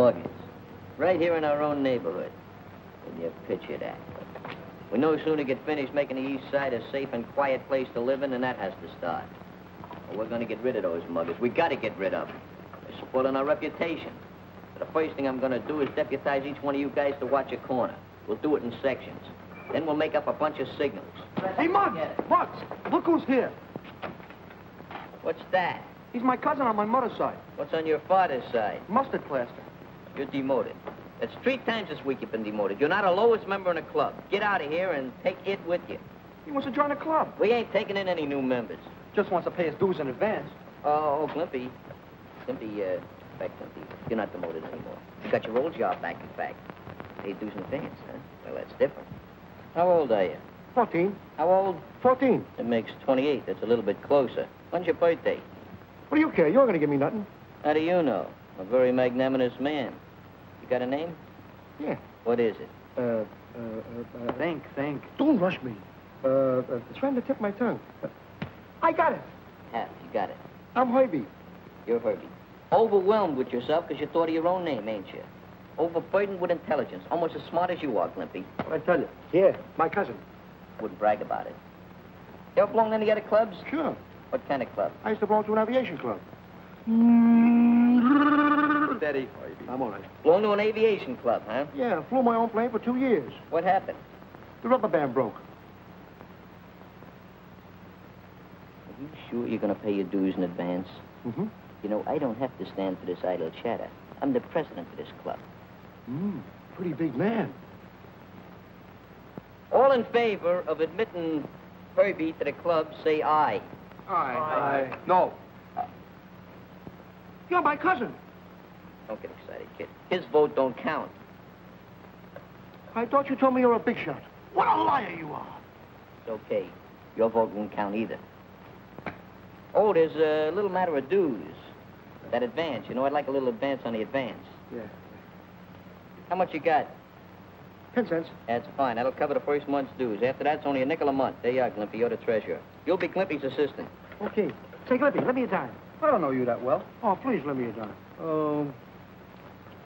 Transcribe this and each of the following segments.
muggers. Right here in our own neighborhood. Can you picture that? We no sooner get finished making the east side a safe and quiet place to live in, than that has to start. Well, we're going to get rid of those muggers. We got to get rid of them. They're spoiling our reputation. So the first thing I'm going to do is deputize each one of you guys to watch a corner. We'll do it in sections. Then we'll make up a bunch of signals. Hey, Muggs! Muggs! Look who's here. What's that? He's my cousin on my mother's side. What's on your father's side? Mustard plaster. You're demoted. That's 3 times this week you've been demoted. You're not a lowest member in the club. Get out of here and take it with you. He wants to join the club. We ain't taking in any new members. Just wants to pay his dues in advance. Oh, Glimpy. Glimpy, you're not demoted anymore. You got your old job back, in fact. Paid dues in advance, huh? Well, that's different. How old are you? 14. How old? 14. It makes 28. That's a little bit closer. When's your birthday? What do you care? You're going to give me nothing. How do you know? I'm a very magnanimous man. You got a name? Yeah. What is it? Think. Don't rush me. It's trying to tip my tongue. I got it. Yeah, you got it. I'm Herbie. You're Herbie. Overwhelmed with yourself because you thought of your own name, ain't you? Overburdened with intelligence. Almost as smart as you are, Glimpy. What'd I tell you? Yeah, my cousin. Wouldn't brag about it. You ever belong to any other clubs? Sure. What kind of club? I used to belong to an aviation club. Steady. I'm all right. Belong to an aviation club, huh? Yeah, I flew my own plane for 2 years. What happened? The rubber band broke. Are you sure you're going to pay your dues in advance? Mm-hmm. You know, I don't have to stand for this idle chatter. I'm the president of this club. Pretty big man. All in favor of admitting Herbie to the club, say aye. Aye. No. You're my cousin. Don't get excited, kid. His vote don't count. I thought you told me you're a big shot. What a liar you are. It's okay. Your vote won't count either. Oh, there's a little matter of dues. That advance. You know, I'd like a little advance on the advance. Yeah. How much you got? 10 cents. That's fine. That'll cover the first month's dues. After that, it's only a nickel a month. There you are, Glimpy. You're the treasurer. You'll be Glimpy's assistant. Okay. Say, Glimpy, let me a dime. I don't know you that well. Oh, please let me a dime.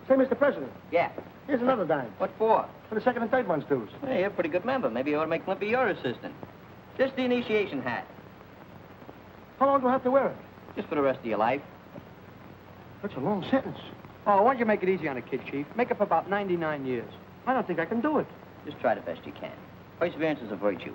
Say, Mr. President, Yeah. here's another dime. What for? For the second and third month's dues. Hey, you're a pretty good member. Maybe you ought to make Glimpy your assistant. Just the initiation hat. How long do I have to wear it? Just for the rest of your life. That's a long sentence. Oh, why don't you make it easy on the kid, Chief? Make up about 99 years. I don't think I can do it. Just try the best you can. Perseverance is a virtue.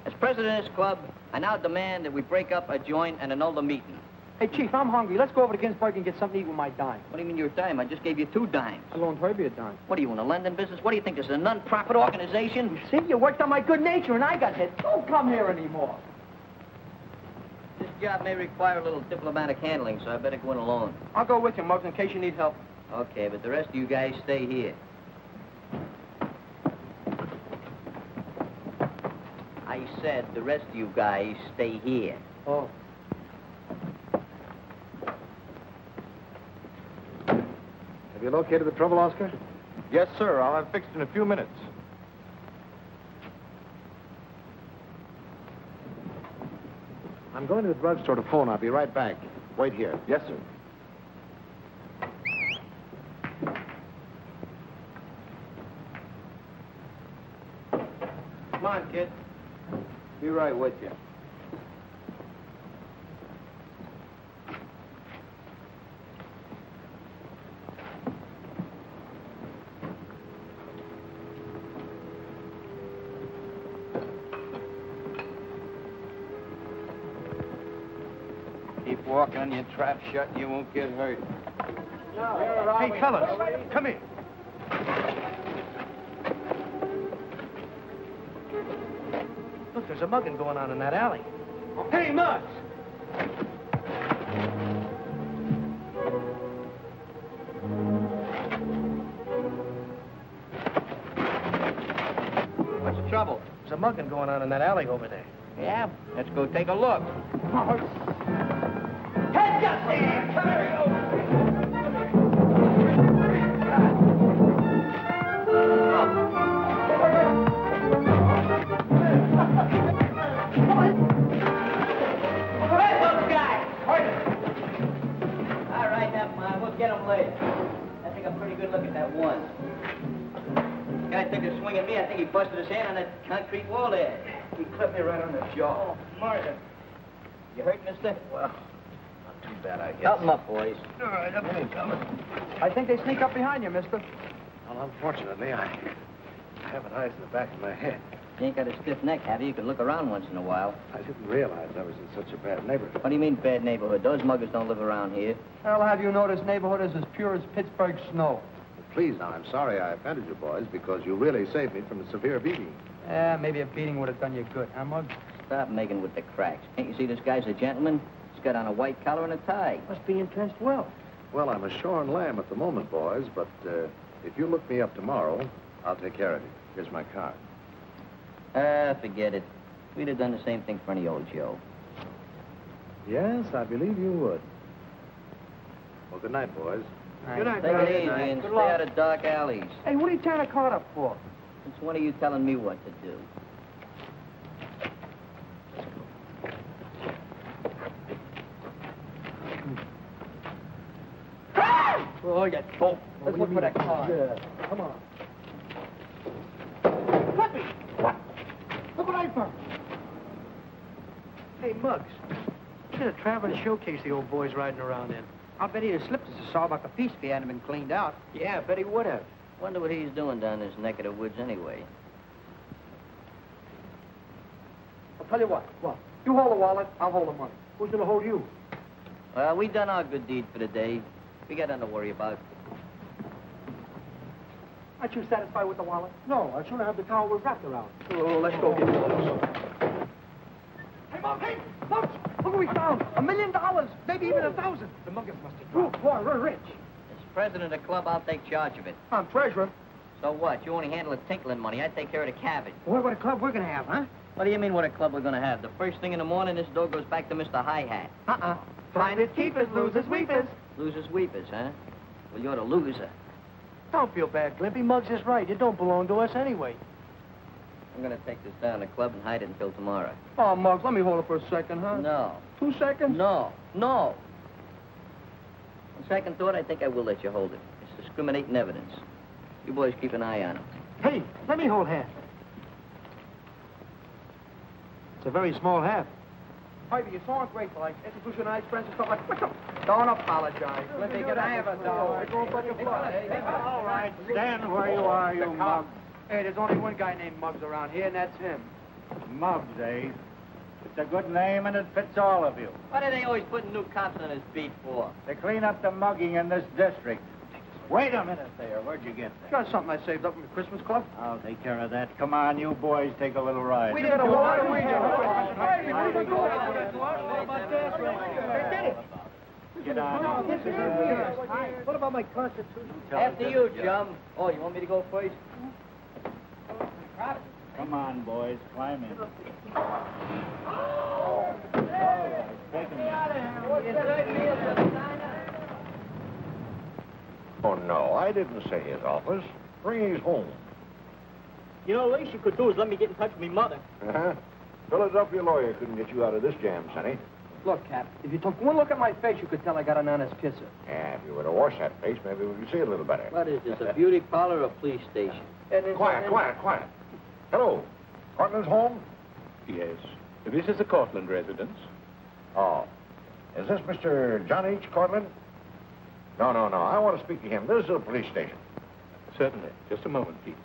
As president of this club, I now demand that we break up, adjourn, and annul the meeting. Hey, Chief, I'm hungry. Let's go over to Ginsburg and get something to eat with my dime. What do you mean your dime? I just gave you 2 dimes. I loaned Herbie a dime. What are you, in the lending business? What do you think, this is a non-profit organization? See, you worked on my good nature and I got hit. Don't come here anymore. This job may require a little diplomatic handling, so I better go in alone. I'll go with you, Muggs, in case you need help. Okay, but the rest of you guys stay here. I said the rest of you guys stay here. Oh. Have you located the trouble, Oscar? Yes, sir. I'll have fixed in a few minutes. I'm going to the drugstore to phone. I'll be right back. Wait here. Yes, sir. Come on, kid. Be right with you. Keep walking on your trap shut and you won't get hurt. Hey, fellas, come here. Look, there's a mugging going on in that alley. Hey, Muggs! What's the trouble? There's a mugging going on in that alley over there. Yeah? Let's go take a look. Head just here! Come here, All right, never mind. We'll get him later. That's take a pretty good look at that one. Guy took a swing at me. I think he busted his hand on that concrete wall there. He clipped me right on the jaw. Oh, Martin. You hurt, mister? Well, not too bad, I guess. Help him up, boys. All right, up in coming. I think they sneak up behind you, mister. Well, unfortunately, I haven't eyes in the back of my head. You ain't got a stiff neck, have you? You can look around once in a while. I didn't realize I was in such a bad neighborhood. What do you mean, bad neighborhood? Those muggers don't live around here. I'll have you know this neighborhood is as pure as Pittsburgh snow. Please, now, I'm sorry I offended you boys because you really saved me from a severe beating. Maybe a beating would have done you good, huh, Muggs? Stop making with the cracks. Can't you see this guy's a gentleman? He's got on a white collar and a tie. Must be entrenched well. Well, I'm a shorn lamb at the moment, boys, but if you look me up tomorrow, I'll take care of you. Here's my card. Forget it. We'd have done the same thing for any old Joe. Yes, I believe you would. Well, good night, boys. Good night, Take brother. it easy and Good stay luck. out of dark alleys. Hey, what are you tying a card up for? It's one of you telling me what to do. Oh, you dope. Let's look for that card. Yeah, come on. Let me. What? Look what I found. Hey, Muggs. Should have traveled to showcase the old boys riding around in. I'll bet he'd have slipped us a sawbuck apiece if he hadn't been cleaned out. Yeah, I bet he would have. Wonder what he's doing down this neck of the woods anyway. I'll tell you what. What? You hold the wallet, I'll hold the money. Who's going to hold you? Well, we done our good deed for the day. We got nothing to worry about. Aren't you satisfied with the wallet? No, I'd sooner have the towel we're wrapped around. Oh, let's go get those. Hey, Muggs! Hey, Muggs! Look what we found! $1 million! Maybe even 1,000. The muggers must have dropped. Boy, we're rich. As president of the club, I'll take charge of it. I'm treasurer. So what? You only handle the tinkling money. I take care of the cabbage. What about a club we're going to have, huh? What do you mean what a club we're going to have? The first thing in the morning, this door goes back to Mr. Hi-Hat. Finders, keepers, losers, weepers. Losers, weepers, huh? Well, you're the loser. Don't feel bad, Glimpy. Muggs is right. You don't belong to us anyway. I'm going to take this down to the club and hide it until tomorrow. Oh, Muggs, let me hold it for a second, huh? No. 2 seconds? No. On second thought, I think I will let you hold it. It's discriminating evidence. You boys keep an eye on him. Hey, let me hold half. It's a very small half. Harvey, you're so ungrateful. I introduce you to nice friends and stuff like that. Don't apologize. Let me get out of it, All right, stand where you are, you Muggs. Hey, there's only one guy named Muggs around here, and that's him. Muggs, eh? It's a good name, and it fits all of you. What are they always putting new cops on his beat for? To clean up the mugging in this district. Wait a minute there. Where'd you get that? Got something I saved up from the Christmas club. I'll take care of that. Come on, you boys, take a little ride. We didn't do it. Get on. What about my constitution? After you, chum. Oh, you want me to go first? Come on, boys, climb in. All right, take him in. Oh, no, I didn't say his office. Bring his home. You know, the least you could do is let me get in touch with me mother. Uh-huh. Philadelphia lawyer couldn't get you out of this jam, Sonny. Look, Cap, if you took one look at my face, you could tell I got an honest kisser. Yeah, if you were to wash that face, maybe we could see a little better. What is this, a beauty parlor or a police station? Quiet. Hello. Cortland's home? Yes. This is a Cortland residence. Oh. Is this Mr. John H. Cortland? No. I want to speak to him. This is a police station. Certainly. Just a moment, please.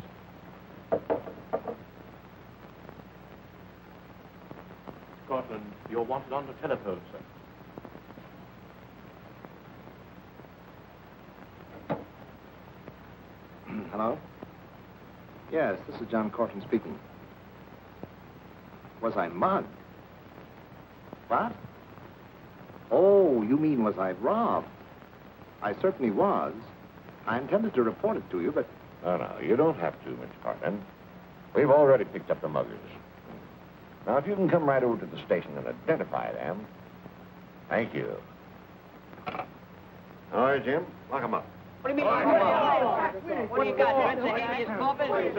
Cortland, you're wanted on the telephone, sir. Hello? Yes, this is John Cortland speaking. Was I mugged? What? Oh, you mean was I robbed? I certainly was. I intended to report it to you, but... No, you don't have to, Mr. Cortland. We've already picked up the muggers. Now, if you can come right over to the station and identify them. Thank you. All right, Jim, lock them up. What do you mean? What do you got? Red taking his coffin? Can't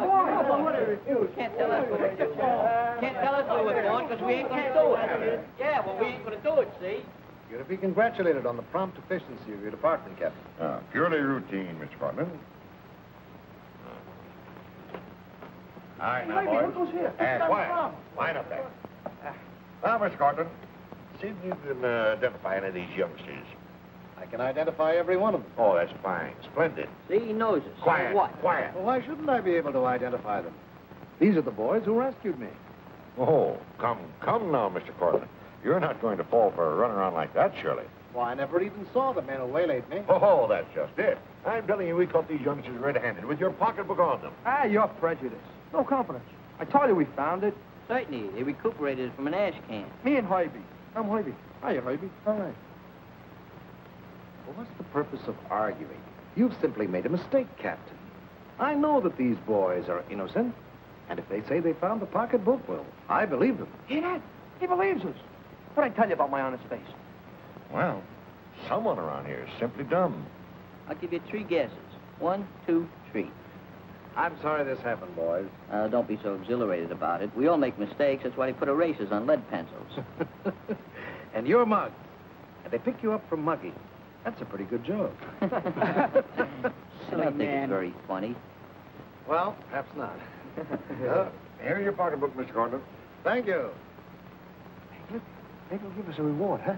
tell us what we're doing. Can't tell us what we're doing because we ain't going to do it. Yeah, well, we ain't going to do it, see? You're to be congratulated on the prompt efficiency of your department, Captain. Purely routine, Mr. Cortland. All right, now, boys. Look who's here. Quiet. Line up there. Now, Mr. Cortland, see if you can identify any of these youngsters. I can identify every one of them. Oh, that's fine. Splendid. See, he knows us. Quiet. So what? Quiet. Well, why shouldn't I be able to identify them? These are the boys who rescued me. Oh, come now, Mr. Cortland. You're not going to fall for a runaround like that, surely. Why, I never even saw the men who waylaid me. Oh, that's just it. I'm telling you, we caught these youngsters red-handed with your pocketbook on them. Ah, you're prejudiced. No confidence. I told you we found it. Certainly. They recuperated it from an ash can. Me and Herbie. I'm Herbie. Hiya, Herbie. All right. Well, what's the purpose of arguing? You've simply made a mistake, Captain. I know that these boys are innocent. And if they say they found the pocketbook, well, I believe them. Hear that? He believes us. What'd I tell you about my honest face? Well, someone around here is simply dumb. I'll give you 3 guesses. 1, 2, 3. I'm sorry this happened, boys. Don't be so exhilarated about it. We all make mistakes. That's why they put erasers on lead pencils. And you're mugged. And they pick you up for mugging. That's a pretty good joke. I don't think it's very funny. Well, perhaps not. Here's your pocketbook, Mr. Cortland. Thank you. Maybe he'll give us a reward, huh?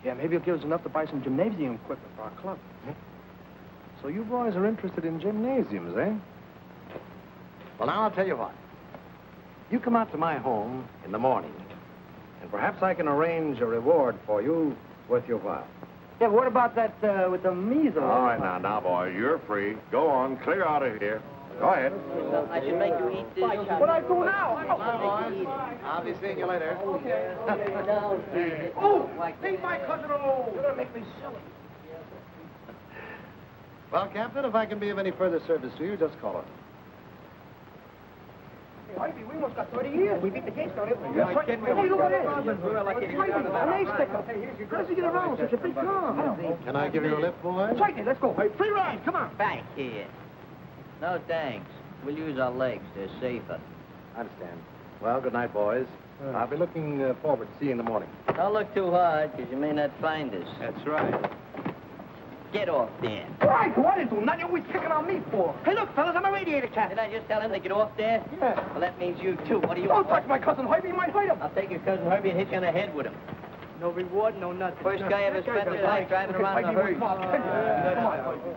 Yeah, maybe he'll give us enough to buy some gymnasium equipment for our club. So you boys are interested in gymnasiums, eh? Well, now I'll tell you what. You come out to my home in the morning, and perhaps I can arrange a reward for you worth your while. Yeah, what about that with the measles? All right, now, boys, you're free. Go on, clear out of here. Go ahead. I should make you eat this. What I do now? I'll be seeing you later. Oh, leave my cousin alone. You're gonna make me silly. Well, Captain, if I can be of any further service to you, just call it. Hey, Herbie, we almost got 30 years. We beat the case, don't we? Yes, hey, look at this. Herbie, an ace sticker. How does he get around such a big car? Can I give you a lift, boys? Certainly, let's go. Hey, free ride, come on. Back here. No, thanks. We'll use our legs. They're safer. I understand. Well, good night, boys. I'll be looking forward to seeing you in the morning. Don't look too hard, because you may not find us. That's right. Get off there. All right, I didn't do nothing. You're always picking on me for. Hey, look, fellas, I'm a radiator cat. Did I just tell him to get off there? Yeah. Well, that means you, too. What do you Don't want? touch my cousin Herbie. You might hurt him. I'll take your cousin Herbie and hit you on the head with him. No reward, no nothing. First guy ever spent his life driving around in a hearse. Come on.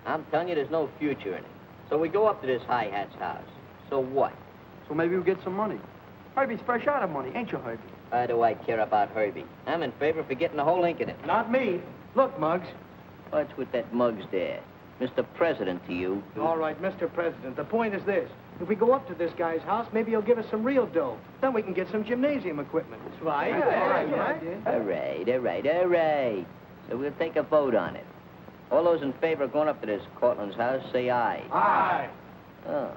I'm telling you, there's no future in it. So we go up to this high-hat's house. So what? So maybe we'll get some money. Herbie's fresh out of money, ain't you, Herbie? Why do I care about Herbie? I'm in favor of getting the whole ink in it. Not me. Look, Muggs. What's with that Muggs there? Mr. President to you. All right, Mr. President, the point is this. If we go up to this guy's house, maybe he'll give us some real dough. Then we can get some gymnasium equipment. That's right. All right. So we'll take a vote on it. All those in favor of going up to this Cortland's house, say aye. Aye. Oh,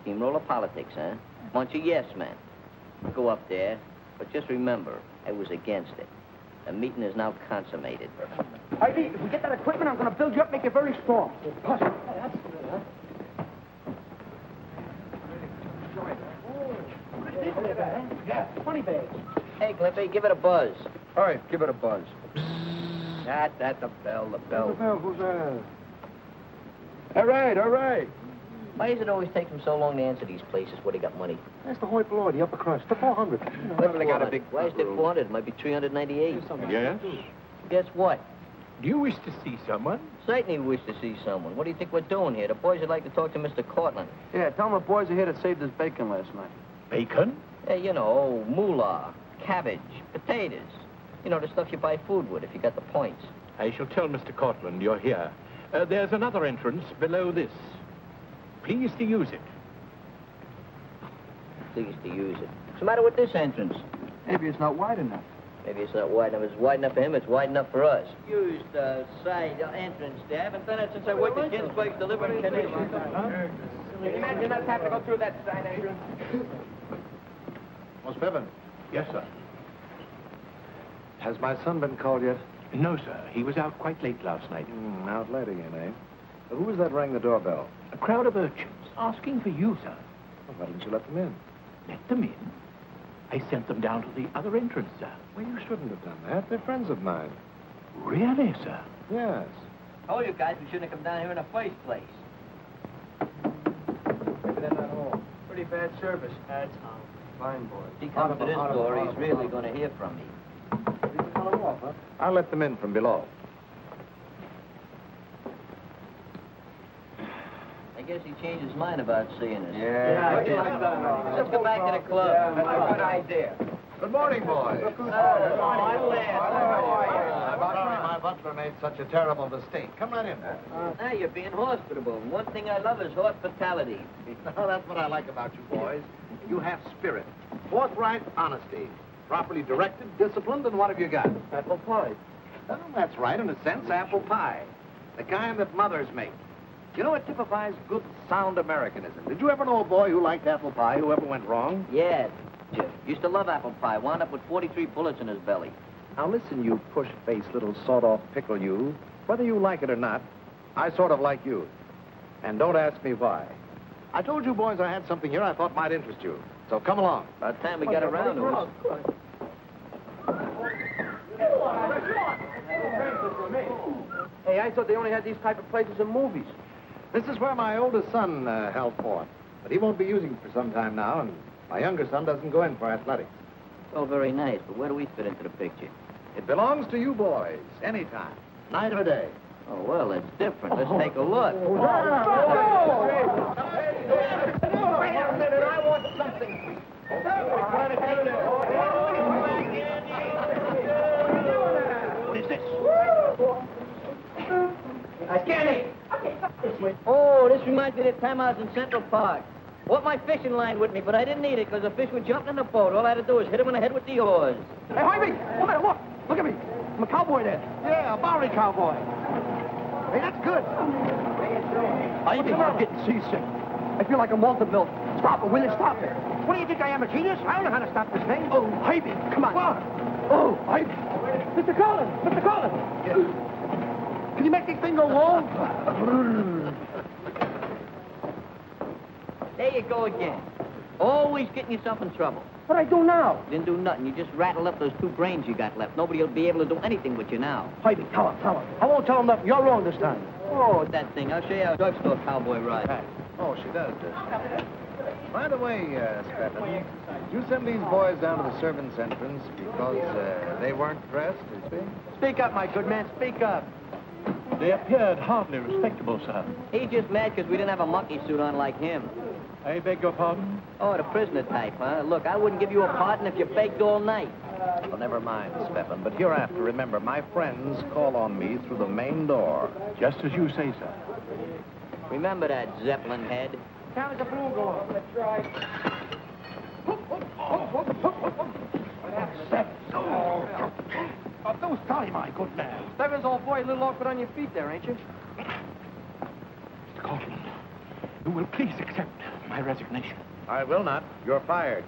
steamroller politics, huh? Bunch of yes men. Go up there, but just remember, I was against it. The meeting is now consummated. Herbie, if we get that equipment, I'm going to build you up, make you very strong. That's good, huh? Yeah, 20 bags. Hey, Clippy, give it a buzz. All right, give it a buzz. That's the bell. Who's that? All right. Why does it always take them so long to answer these places where they got money? That's the Hoyt Below, the upper crust, the 400. What's they got a big... Why is it 400? It might be 398. Yes? Guess what? Do you wish to see someone? Certainly we wish to see someone. What do you think we're doing here? The boys would like to talk to Mr. Cortland. Yeah, tell them the boys are here that saved us bacon last night. Bacon? Hey, you know, moolah, cabbage, potatoes. You know, the stuff you buy food with if you got the points. I shall tell Mr. Cortland you're here. There's another entrance below this. Please to use it. Pleased to use it. What's the matter with this entrance? Maybe it's not wide enough. Maybe it's not wide enough. It's wide enough for him. It's wide enough for us. Use the side entrance there. I haven't done it since I worked at Ginsberg's Delivery Committee. Imagine us having to go through that side entrance. Miss Piven, Yes, sir. has my son been called yet? No, sir. He was out quite late last night. Out late again, eh? Who was that rang the doorbell? A crowd of urchins asking for you, sir. Well, why didn't you let them in? Let them in. I sent them down to the other entrance, sir. Well, you shouldn't have done that. They're friends of mine. Really, sir? Yes. Told you guys we shouldn't have come down here in the first place. Maybe they're not home. Pretty bad service. That's how. Fine, boy. If he comes to this door, he's really going to hear from me. I'll let them in from below. I guess he changed his mind about seeing us. Yeah. Let's go back to the club. Yeah, that's a good idea. Good morning, boys. My butler made such a terrible mistake. Come right in. Now you're being hospitable. And one thing I love is hospitality. Well, that's what I like about you boys. You have spirit, forthright honesty, properly directed, disciplined, and what have you got? Apple pie. Well, that's right, in a sense, apple pie. The kind that mothers make. You know, it typifies good, sound Americanism. Did you ever know a boy who liked apple pie, who ever went wrong? Yeah, Jim. Used to love apple pie. Wound up with 43 bullets in his belly. Now, listen, you push-faced little sawed-off pickle, you. Whether you like it or not, I sort of like you. And don't ask me why. I told you boys I had something here I thought might interest you. So come along. By the time we got around to it. Hey, I thought they only had these type of places in movies. This is where my oldest son held forth. But he won't be using it for some time now, and my younger son doesn't go in for athletics. Oh, very nice. But where do we fit into the picture? It belongs to you boys, anytime, night or day. Oh, well, that's different. Let's take a look. Wait a minute, I want something. What is this? Kenny! Oh, this reminds me of the time I was in Central Park. Brought my fishing line with me, but I didn't need it because the fish were jumping in the boat. All I had to do was hit him in the head with the oars. Hey, Harvey! Come here, look! Look at me! I'm a cowboy there. Yeah, a Bowery cowboy. Hey, that's good. I'm getting seasick. I feel like I'm Walter Mill. Stop it, will you stop it? What do you think I am, a genius? I don't know how to stop this thing. Oh, Ivy, come on. What? Oh, Ivy. Mr. Collins! Mr. Collins! Yes. Can you make this thing go long? There you go again. Always getting yourself in trouble. What do I do now? You didn't do nothing. You just rattled up those 2 brains you got left. Nobody will be able to do anything with you now. Ivy, tell him. I won't tell him nothing. You're wrong this time. Oh, that thing. I'll show you how a drugstore cowboy rides. Oh, she does. By the way, Stephens, did you send these boys down to the servants' entrance because they weren't dressed, you see? Speak up, my good man. Speak up. They appeared hardly respectable, sir. He's just mad because we didn't have a monkey suit on like him. I beg your pardon? Oh, the prisoner type, huh? Look, I wouldn't give you a pardon if you begged all night. Well, never mind, Steffen. But hereafter, remember, my friends call on me through the main door. Just as you say, sir. Remember that Zeppelin head? Down the blue go. That's right. Those sorry, my good man. Stebbins, old boy, a little awkward on your feet there, ain't you? Mr. Cortland, you will please accept my resignation. I will not. You're fired.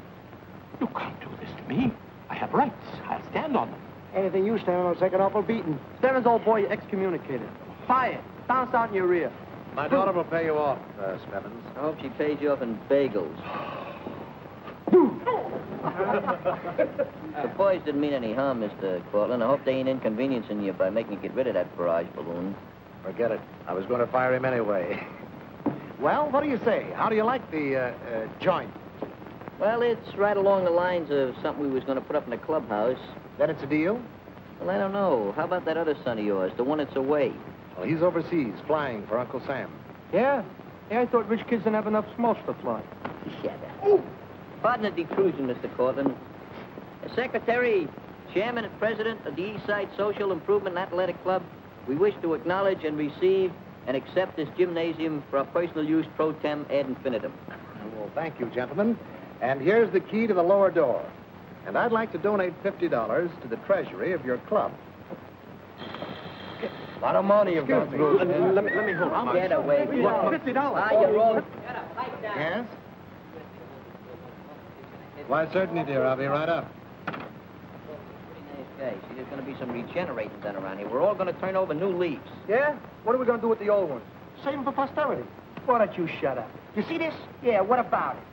You can't do this to me. I have rights. I'll stand on them. Anything you stand on will take an awful beating. Stebbins, old boy, you excommunicated. Fired. Bounce out in your rear. My daughter will pay you off, Stebbins. I hope she pays you off in bagels. The boys didn't mean any harm, Mr. Cortland. I hope they ain't inconveniencing you by making you get rid of that barrage balloon. Forget it. I was going to fire him anyway. Well, what do you say? How do you like the joint? Well, it's right along the lines of something we was going to put up in the clubhouse. Then it's a deal? Well, I don't know. How about that other son of yours, the one that's away? Well, he's overseas, flying for Uncle Sam. Yeah? Yeah, I thought rich kids didn't have enough smokes to fly. Shut up. Pardon the intrusion, Mr. Cortland. Secretary, Chairman and President of the East Side Social Improvement and Athletic Club, we wish to acknowledge and receive and accept this gymnasium for our personal use pro tem ad infinitum. Well, thank you, gentlemen. And here's the key to the lower door. And I'd like to donate $50 to the treasury of your club. A lot of money you've got through. Let me hold on. Get away. $50. Ah, you're all... Yes? Why, certainly, dear. I'll be right up. Pretty nice guy. See, there's going to be some regenerating done around here. We're all going to turn over new leaves. Yeah? What are we going to do with the old ones? Save them for posterity. Why don't you shut up? You see this? Yeah, what about it?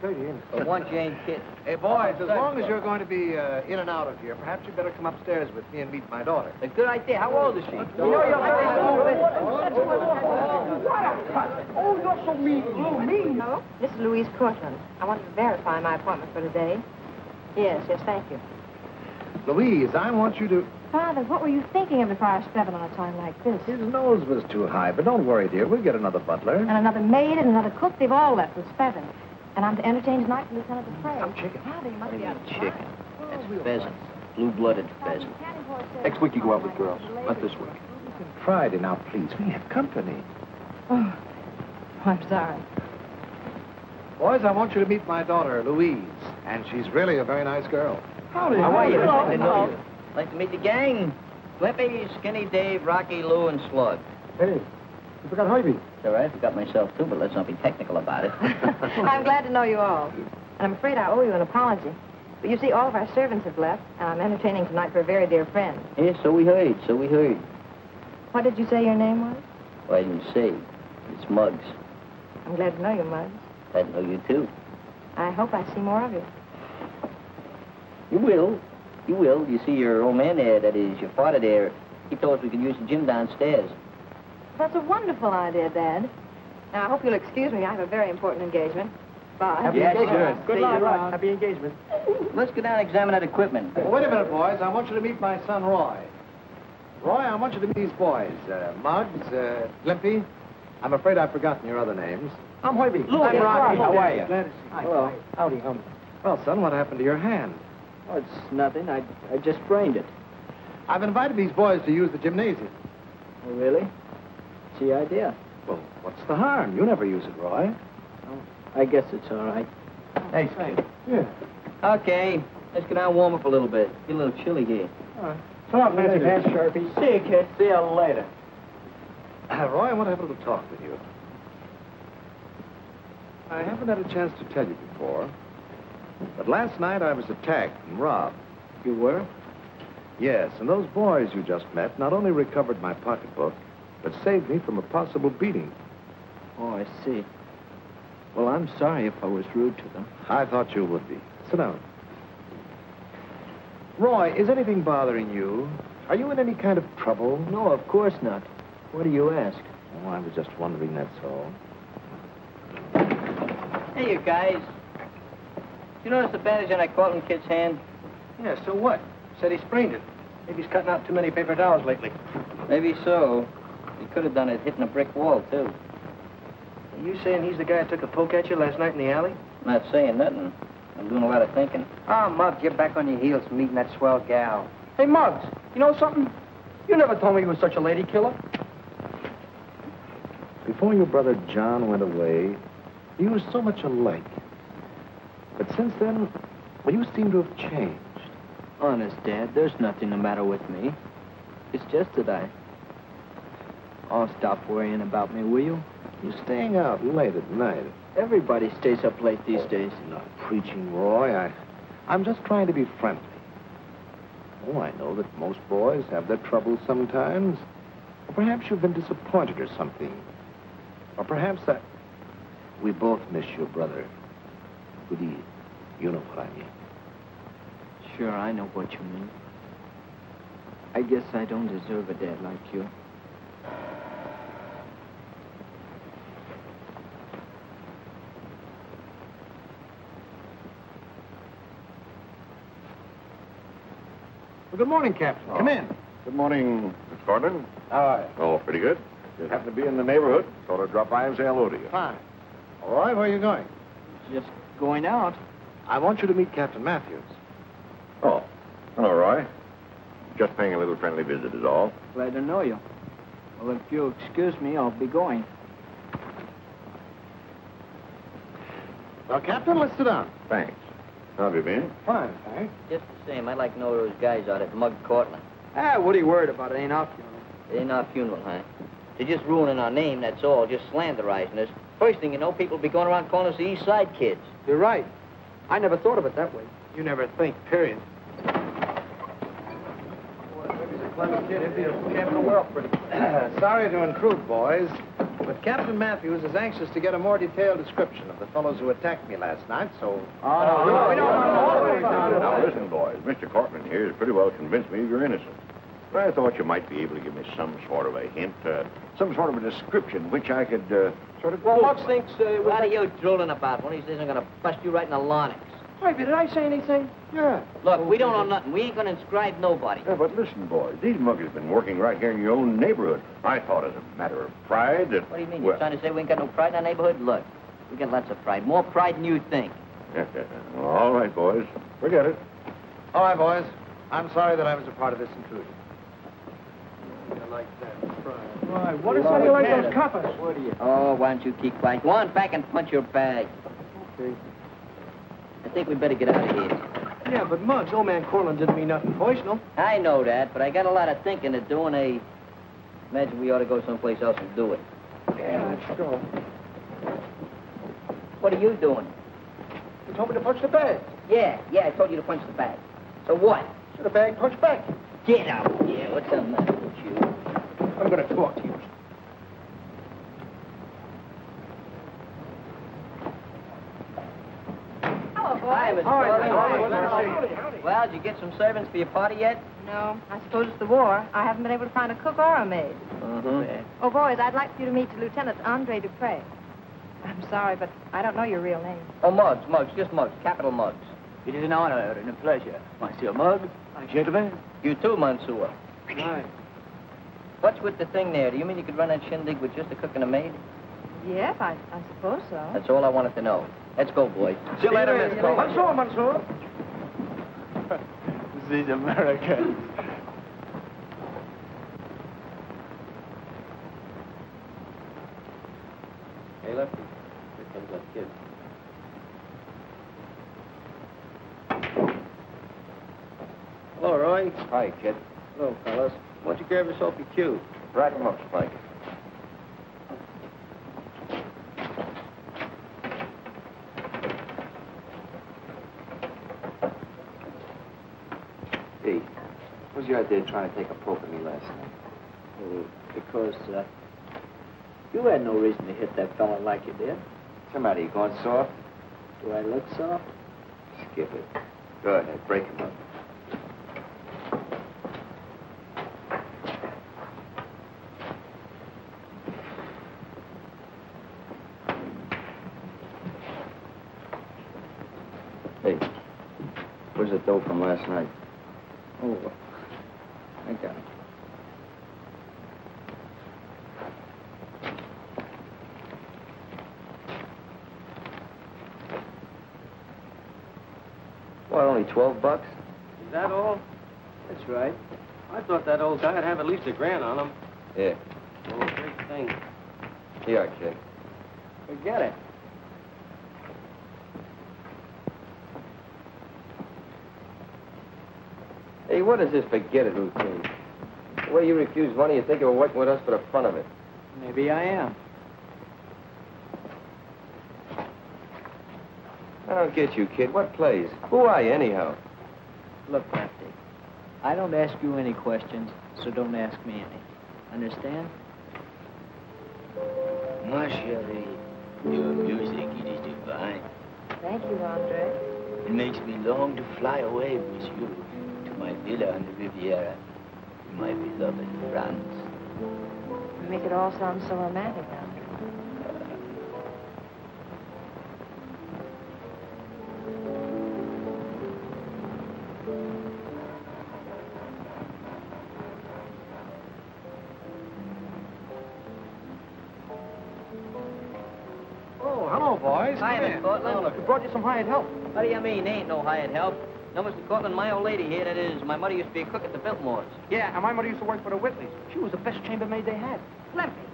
dirty, ain't it? But once you ain't kidding. Hey, boys, as long as you're going to be in and out of here, perhaps you'd better come upstairs with me and meet my daughter. A good idea. How old is she? Oh, you're so mean. Oh, mean. Hello? This is Louise Cortland. I wanted to verify my appointment for today. Yes, thank you. Louise, I want you to... Father, what were you thinking of before I stepped on a time like this? His nose was too high, but don't worry, dear. We'll get another butler. And another maid and another cook, they've all left with Spevin. And I'm to entertain tonight for Lieutenant Dupre. Some chicken. Father, you must be out of Chicken. That's pheasant. Blue-blooded pheasant. Next week you go out with girls. Not this week. Friday, now, please. We have company. Oh, I'm sorry. Boys, I want you to meet my daughter, Louise. And she's really a very nice girl. How are you? Nice to know you. Like to meet the gang. Flippy, Skinny Dave, Rocky, Lou, and Slug. Hey, you forgot Harvey. It's all right. I forgot myself, too, but let's not be technical about it. I'm glad to know you all. And I'm afraid I owe you an apology. But you see, all of our servants have left, and I'm entertaining tonight for a very dear friend. Yeah, so we heard. What did you say your name was? Well, I didn't say. It's Muggs. I'm glad to know you, Muggs. Glad to know you, too. I hope I see more of you. You will. You will. You see, your old man there, that is, your father there, he told us we could use the gym downstairs. That's a wonderful idea, Dad. Now, I hope you'll excuse me. I have a very important engagement. Bye. Happy engagement. Good luck. Happy engagement. Let's go down and examine that equipment. Well, wait a minute, boys. I want you to meet my son, Roy. Roy, I want you to meet these boys. Muggs, Limpy. I'm afraid I've forgotten your other names. I'm Harvey. I'm Rocky. How are you? Glad to see you. Hello. Howdy, Well, son, what happened to your hand? Oh, it's nothing. I just sprained it. I've invited these boys to use the gymnasium. Oh, really? It's the idea. Well, what's the harm? You never use it, Roy. Oh, I guess it's all right. Thanks, kid. Yeah. Okay. Let's go down and warm up a little bit. Get a little chilly here. All right. So long, Fancy Pants, Sharpie. See you, kid. See you later. Roy, I want to have a little talk with you. I haven't had a chance to tell you before, but last night I was attacked and robbed. You were? Yes, and those boys you just met not only recovered my pocketbook, but saved me from a possible beating. Oh, I see. Well, I'm sorry if I was rude to them. I thought you would be. Sit down. Roy, is anything bothering you? Are you in any kind of trouble? No, of course not. What do you ask? Oh, I was just wondering, that's all. Hey, you guys. You notice the bandage on that Cortland kid's hand? Yeah, so what? Said he sprained it. Maybe he's cutting out too many paper towels lately. Maybe so. He could have done it hitting a brick wall, too. Are you saying he's the guy who took a poke at you last night in the alley? Not saying nothing. I'm doing a lot of thinking. Ah, Muggs, you're back on your heels meeting that swell gal. Hey, Muggs, you know something? You never told me you were such a lady killer. Before your brother John went away, you were so much alike. But since then, well, you seem to have changed. Honest, Dad, there's nothing the matter with me. It's just that Oh, stop worrying about me, will you? You're staying out late at night. Everybody stays up late these days. Not preaching, Roy. I'm just trying to be friendly. Oh, I know that most boys have their troubles sometimes. Or perhaps you've been disappointed or something. Or perhaps we both miss your brother. Goody, you know what I mean. Sure, I know what you mean. I guess I don't deserve a dad like you. Well, good morning, Captain. Come in. Good morning, Miss Cortland. How are you? Oh, pretty good. Just happen to be in the neighborhood. Thought I'd drop by and say hello to you. Fine. All right, where are you going? Just going out. I want you to meet Captain Matthews. Oh, hello, Roy. Just paying a little friendly visit is all. Glad to know you. Well, if you'll excuse me, I'll be going. Well, Captain, let's sit down. Thanks. How have you been? Fine, thanks. Just the same, I'd like to know those guys out at Mug Cortland. What are you worried about? It ain't our funeral. It ain't our funeral, huh? They're just ruining our name, that's all. Just slanderizing us. First thing you know, people will be going around calling us the East Side Kids. You're right. I never thought of it that way. You never think, period. Clever kid, he'd be the champ of the world pretty. Sorry to intrude, boys, but Captain Matthews is anxious to get a more detailed description of the fellows who attacked me last night, so... Now, listen, boys. Mr. Cortland here has pretty well convinced me you're innocent. But I thought you might be able to give me some sort of a hint, some sort of a description which I could sort of... Well, Muggs thinks... What are you drooling about? One of these days I'm going to bust you right in the larynx. Wait, did I say anything? Yeah. Look, we don't know nothing. We ain't going to inscribe nobody. Yeah, but listen, boys. These muggers have been working right here in your own neighborhood. I thought as a matter of pride that... What do you mean? Well, You're trying to say we ain't got no pride in our neighborhood? Look, we got lots of pride. More pride than you think. Well, all right, boys. Forget it. All right, boys. I'm sorry that I was a part of this intrusion. Why, what is that you like those coppers? What do you... Oh, why don't you keep quiet? Go on back and punch your bag. Okay. I think we better get out of here. Yeah, but Muggs, old man Cortland didn't mean nothing personal. I know that, but I got a lot of thinking to do, and I imagine we ought to go someplace else and do it. Yeah, let's go. What are you doing? You told me to punch the bag. Yeah, I told you to punch the bag. So what? So the bag punched back. Get out here. What's the matter with you? I'm going to talk to you. Hello, boys. Hi, Miss Howdy. Corley. Well, did you get some servants for your party yet? No, I suppose it's the war. I haven't been able to find a cook or a maid. Mm-hmm. Oh, boys, I'd like for you to meet Lieutenant Andre Dupre. I'm sorry, but I don't know your real name. Oh, Muggs, just Muggs. Capital Muggs. It is an honor and a pleasure. Monsieur Muggs, gentlemen. You too, Mansour. Right. What's with the thing there? Do you mean you could run that shindig with just a cook and a maid? Yes, I suppose so. That's all I wanted to know. Let's go, boys. See you later, Miss Corley. Mansour. These Americans. Hey, Lefty. Here comes that kid. Hello, Roy. Hi, kid. Hello, fellas. Why don't you grab yourself your cue? Right him up, Spike. Hey, what was your idea of trying to take a poke at me last night? Because you had no reason to hit that fella like you did. Somebody, you going soft? Do I look soft? Skip it. Go ahead, break him up. Hey, where's the dope from last night? Oh, I got it. What, only $12? Is that all? That's right. I thought that old guy'd have at least $1,000 on him. Yeah. Oh, great thing. Here, kid. Forget it. Hey, what is this forget it routine? The way you refuse money, you think you were working with us for the fun of it. Maybe I am. I don't get you, kid. What plays? Who are you, anyhow? Look, Lefty, I don't ask you any questions, so don't ask me any. Understand? Ma chérie, your music, it is divine. Thank you, Andre. It makes me long to fly away with you to my villa on the Riviera, to my beloved France. You make it all sound so romantic, Andre. Oh, hello, boys. Hi, Come Miss in. Cortland. Oh, look, we brought you some hired help. What do you mean? Ain't no hired help. No, Mr. Cortland, my old lady here, that is, my mother used to be a cook at the Biltmores. Yeah, and my mother used to work for the Whitleys. She was the best chambermaid they had. Lefty,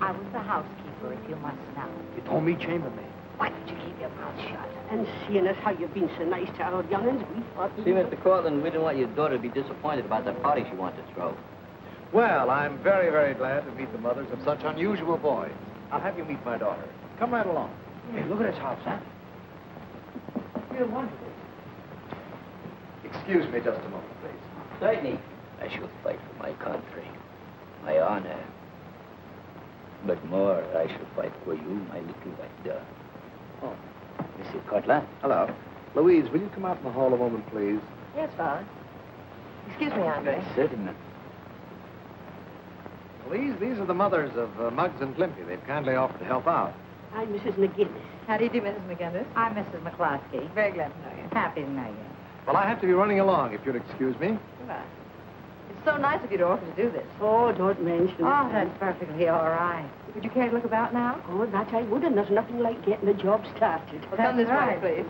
I was the housekeeper, if you must know. You told me chambermaid. Why don't you keep your mouth shut? And seeing as how you've been so nice to our young'uns, we thought... See, Mr. Cortland, we didn't want your daughter to be disappointed about that party she wanted to throw. Well, I'm very, very glad to meet the mothers of such unusual boys. I'll have you meet my daughter. Come right along. Hey, look at this house, huh? Real wonderful. Excuse me just a moment, please. Certainly. I shall fight for my country, my honor. But more, I shall fight for you, my little white dove. Oh, Mr. Cutler. Hello. Louise, will you come out in the hall a moment, please? Yes, Father. Excuse me, Andre. Certainly. Louise, these are the mothers of Muggs and Glimpy. They've kindly offered to help out. I'm Mrs. McGinnis. How do you do, Mrs. McGinnis? I'm Mrs. McCloskey. Very glad to know you. Happy to know you. Well, I have to be running along, if you'll excuse me. Goodbye. It's so nice of you to offer to do this. Oh, don't mention it. Oh, that's perfectly all right. Would you care to look about now? Oh, that I would, and there's nothing like getting a job started. Well, come this right. way,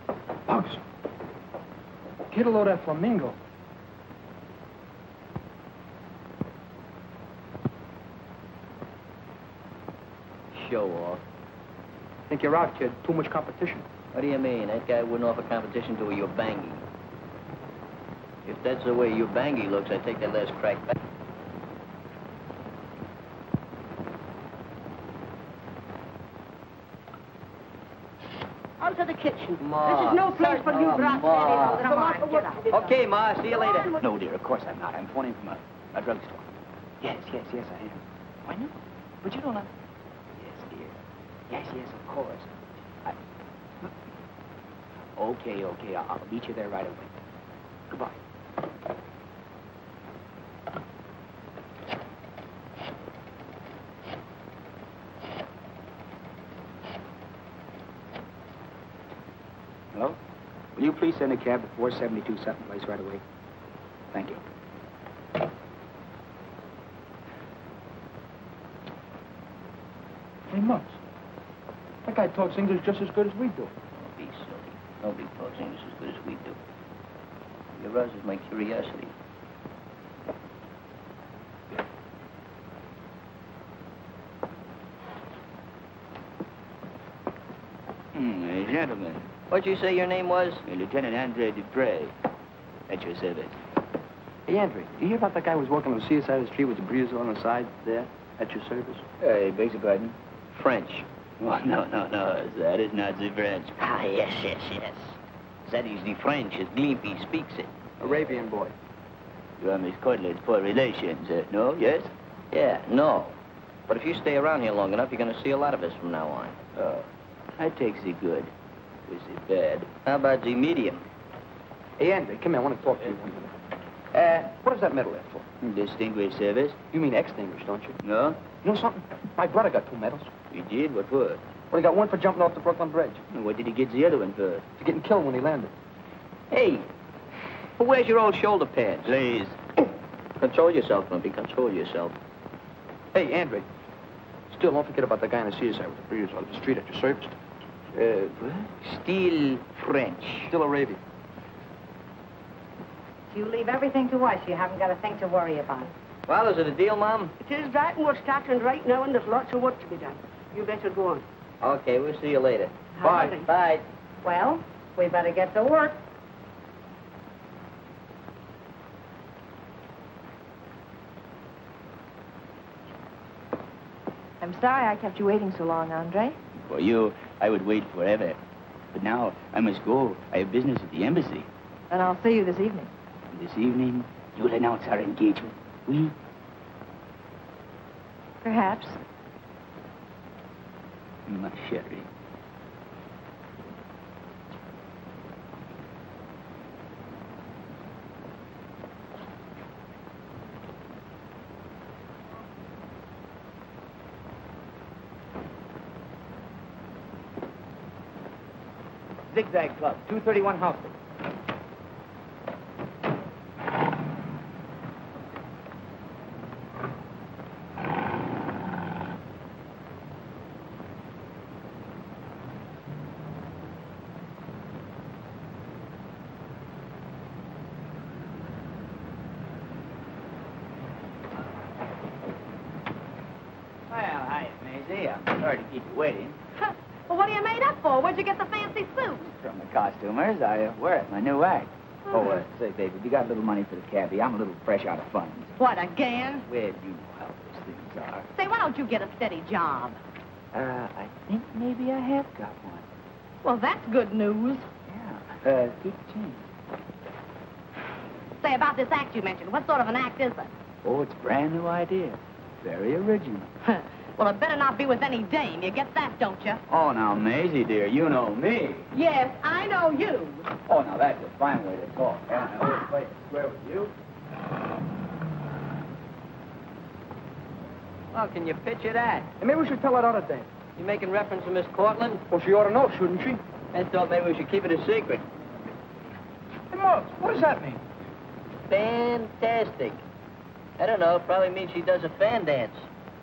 please. Bugs. Get a load of that flamingo. Show off. Think you're out, kid. Too much competition. What do you mean? That guy wouldn't offer competition to a Ubangi. If that's the way Ubangi looks, I take that last crack back. Out of the kitchen. Ma. This is no place for you brats. Ma. Come on, get out. Okay, Ma, see you later. No, dear, of course I'm not. I'm phoning from a drugstore. Yes, I am. Why not? But you don't know. Yes, dear. Yes, of course. Okay. I'll meet you there right away. Goodbye. Hello? Will you please send a cab to 472 Sutton Place right away? Thank you. Hey, Muggs. That guy talks English just as good as we do. Don't be silly. Nobody talks English as good as we do. You arouses my curiosity. Gentlemen. What'd you say your name was? Lieutenant Andre Dupre. At your service. Hey, Andre, you hear about that guy who was walking on the sea side of the street with the breeze on the side there? At your service? Hey, beg your pardon? French. Oh, no. That is not the French. Ah, yes. That is the French as Glimpy speaks it. Arabian boy. You are Miss Cutler's poor relations, no? Yes? Yeah, no. But if you stay around here long enough, you're going to see a lot of us from now on. Oh, I take the good. Is it bad? How about the medium? Hey, Andre, come here. I want to talk to you. What is that medal there for? Distinguished service? You mean extinguished, don't you? No? You know something? My brother got 2 medals. You did? What for? Well, he got one for jumping off the Brooklyn Bridge. And what did he get the other one for? For getting killed when he landed. Hey, well, where's your old shoulder pads? Please. Control yourself, Glimpy. Control yourself. Hey, Andre. Still, don't forget about the guy on the sea side with the breeze on the street at your service. Still French. Still Arabian. You leave everything to us. You haven't got a thing to worry about. Well, is it a deal, Mom? It is that, and we're starting right now, and there's lots of work to be done. You better go on. Okay, we'll see you later. Bye. Bye. Well, we better get to work. I'm sorry I kept you waiting so long, Andre. For you, I would wait forever. But now, I must go. I have business at the embassy. And I'll see you this evening. And this evening, you'll announce our engagement. Oui? Perhaps. Ma chérie. Zigzag Club, 231 Houston. Well, hi, Maisie. I'm sorry to keep you waiting. Well, what are you made up for? Where'd you get the fancy suit? From the costumers, I wear it, my new act. Say, baby, you got a little money for the cabbie. I'm a little fresh out of funds. What, again? Well, you know how those things are. Say, why don't you get a steady job? I think maybe I have got one. Well, that's good news. Yeah. Keep the change. Say, about this act you mentioned, what sort of an act is it? Oh, it's a brand new idea. Very original. Well, it better not be with any dame. You get that, don't you? Oh, now, Maisie, dear, you know me. Yes, I know you. Oh, now, that's a fine way to talk. I always play it square with you. Well, can you picture that? And maybe we should tell that other dame. You making reference to Miss Cortland? Well, she ought to know, shouldn't she? I thought maybe we should keep it a secret. Hey, Muggs, what does that mean? Fantastic. I don't know. It probably means she does a fan dance.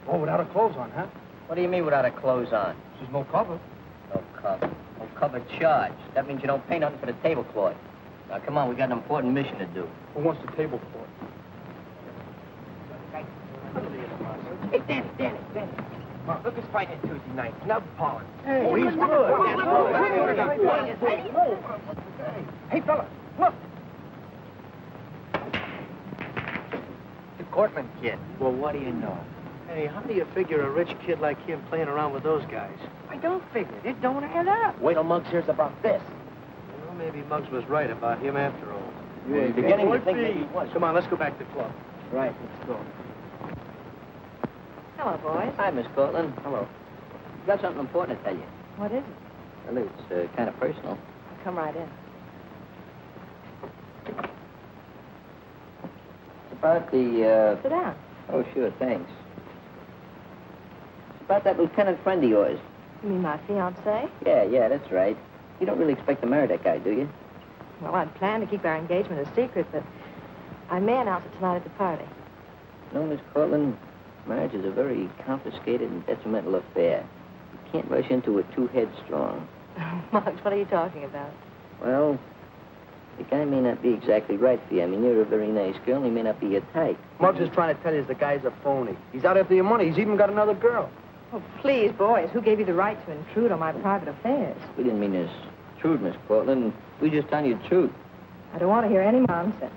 Oh, without her clothes on, huh? What do you mean without her clothes on? She's no cover. No cover. No cover charge. That means you don't pay nothing for the tablecloth. Now, come on. We got an important mission to do. Who wants the tablecloth? Hey, Danny. Mark, look, it's fighting Tuesday night. Snub Pollen. Hey, oh, he's good. Hey, fella, look. The Cortland kid. Well, what do you know? Hey, how do you figure a rich kid like him playing around with those guys? I don't figure it. It don't add up. Wait till Muggs hears about this. Well, maybe Muggs was right about him after all. You're beginning to think maybe he was. Come on, let's go back to the club. Right, let's go. Hello, boys. Hi, Miss Cortland. Hello. I've got something important to tell you. What is it? Well, it's kind of personal. Come right in. It's about the, Sit down. Oh, sure, thanks. It's about that lieutenant friend of yours. You mean my fiancé? Yeah, that's right. You don't really expect to marry that guy, do you? Well, I'd planned to keep our engagement a secret, but I may announce it tonight at the party. No, Miss Cortland, marriage is a very confiscated and detrimental affair. You can't rush into it too headstrong. Muggs, what are you talking about? Well, the guy may not be exactly right for you. I mean, you're a very nice girl, and he may not be your type. Muggs is trying to tell you the guy's a phony. He's out after your money. He's even got another girl. Oh, please, boys, who gave you the right to intrude on my private affairs? We didn't mean this intrude, Miss Cortland. We just telling you the truth. I don't want to hear any nonsense.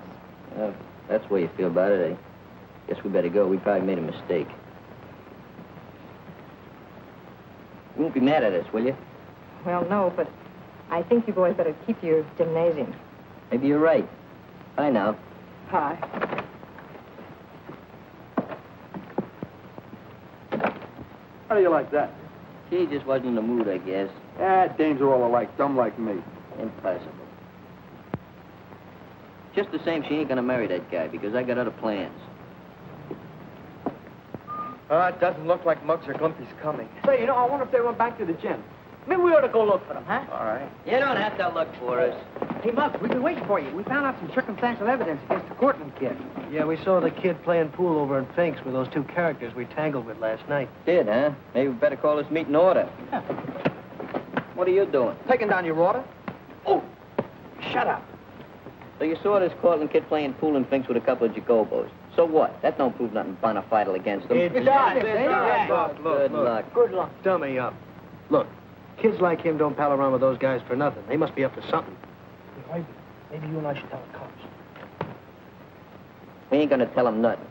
Well, that's the way you feel about it. I guess we better go. We probably made a mistake. You won't be mad at us, will you? Well, no, but I think you boys better keep your gymnasium. Maybe you're right. Bye now. Hi. How do you like that? She just wasn't in the mood, I guess. Dames are all alike, dumb like me. Impossible. Just the same, she ain't gonna marry that guy because I got other plans. It doesn't look like Muggs or Glimpy's coming. Say, you know, I wonder if they went back to the gym. Maybe we ought to go look for them, huh? All right. You don't have to look for us. Hey, Muggs, we've been waiting for you. We found out some circumstantial evidence against the Cortland kid. Yeah, we saw the kid playing pool over in Fink's with those two characters we tangled with last night. Did, huh? Maybe we better call this meeting order. What are you doing? Taking down your order? Oh, shut up. So you saw this Cortland kid playing pool in Fink's with a couple of Jacobos. So what? That don't prove nothing bona fide against them. It does. Good luck. Good luck. Dummy up. Look, kids like him don't pal around with those guys for nothing. They must be up to something. Maybe you and I should tell the cops. We ain't gonna tell them nothing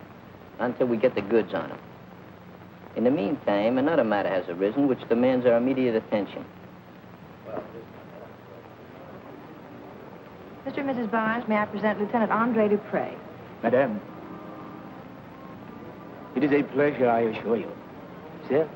until we get the goods on them. In the meantime, another matter has arisen which demands our immediate attention. Mr. and Mrs. Barnes, may I present Lieutenant Andre Dupre? Madame, it is a pleasure, I assure you. Sir?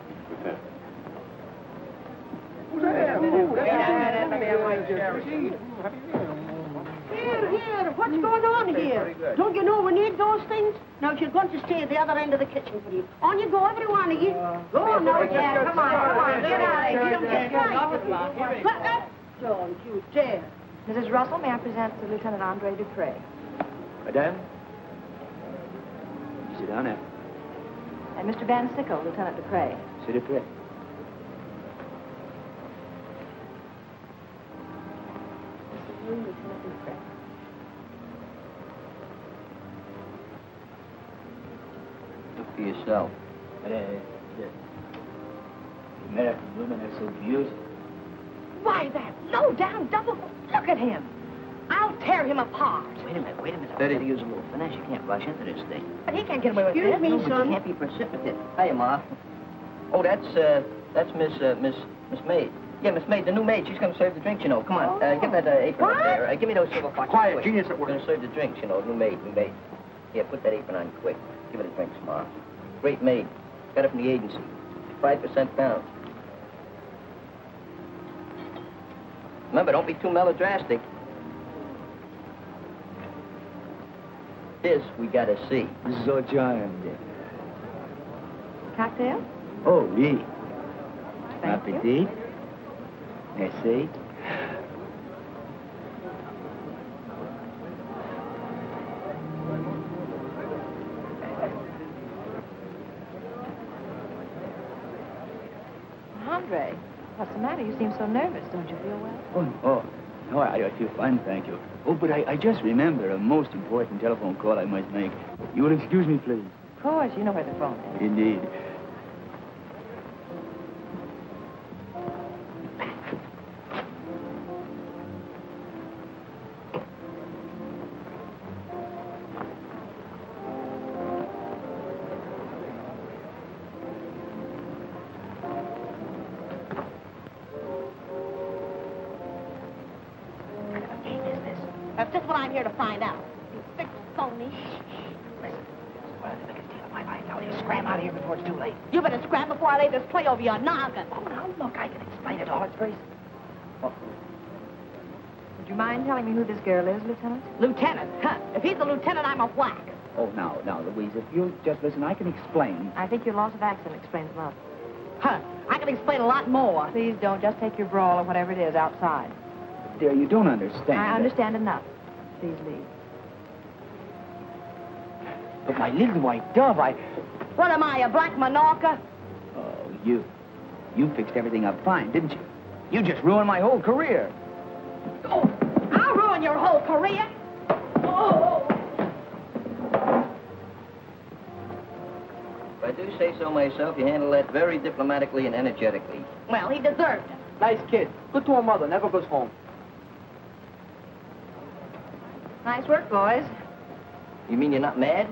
Here, what's going on here? Don't you know we need those things? Now, you're going to stay at the other end of the kitchen, please. On you go, every one of you. Go on now. Yeah, come on, get out of You don't get right. Don't you dare. Mrs. Russell, may I present to Lieutenant Andre Dupre? Madame? Sit down now. And Mr. Van Sickle, Lieutenant Dupre. S'il vous plaît. Lieutenant Dupre. Look for yourself. The American women are so beautiful. Why, that low-down double... Look at him. I'll tear him apart. Wait a minute. I better use a little finesse. You can't rush into this thing. But he can't get away with this. Excuse me, No, but son. you can't be precipitate. Hiya, Ma. Oh, that's Miss Maid. Yeah, Miss Maid, the new maid. She's gonna serve the drinks, you know. Come on, give that apron up there. Give me those silver boxes. Quiet, quick. genius at work. Gonna serve the drinks, you know. New maid. Here, put that apron on quick. Give her the drinks, Ma. Great made. Got it from the agency. 5% down. Remember, don't be too melodrastic. This we gotta see. So charming. Cocktail? Oh, oui. Thank you. Appetit. Merci. Andre, what's the matter? You seem so nervous. Don't you feel well? No, I feel fine, thank you. Oh, but I just remember a most important telephone call I must make. You will excuse me, please? Of course, you know where the phone is. Indeed. That's just what I'm here to find out. You big phony. Scram out of here before it's too late. You better scram before I lay this play over your noggin. Oh, now, look, I can explain it all. It's very... Would you mind telling me who this girl is, Lieutenant? Lieutenant? Huh. If he's the lieutenant, I'm a whack. Oh, now, Louise, if you'll just listen, I can explain. I think your loss of accent explains much. Huh. I can explain a lot more. Please don't. Just take your brawl or whatever it is outside. Dear, you don't understand. I understand enough. Please leave. But my little white dove, What am I, a black Minorca? Oh, you fixed everything up fine, didn't you? You just ruined my whole career. Oh, I'll ruin your whole career. Oh. If I do say so myself, you handle that very diplomatically and energetically. Well, he deserved it. Nice kid. Good to her mother. Never goes home. Nice work, boys. You mean you're not mad?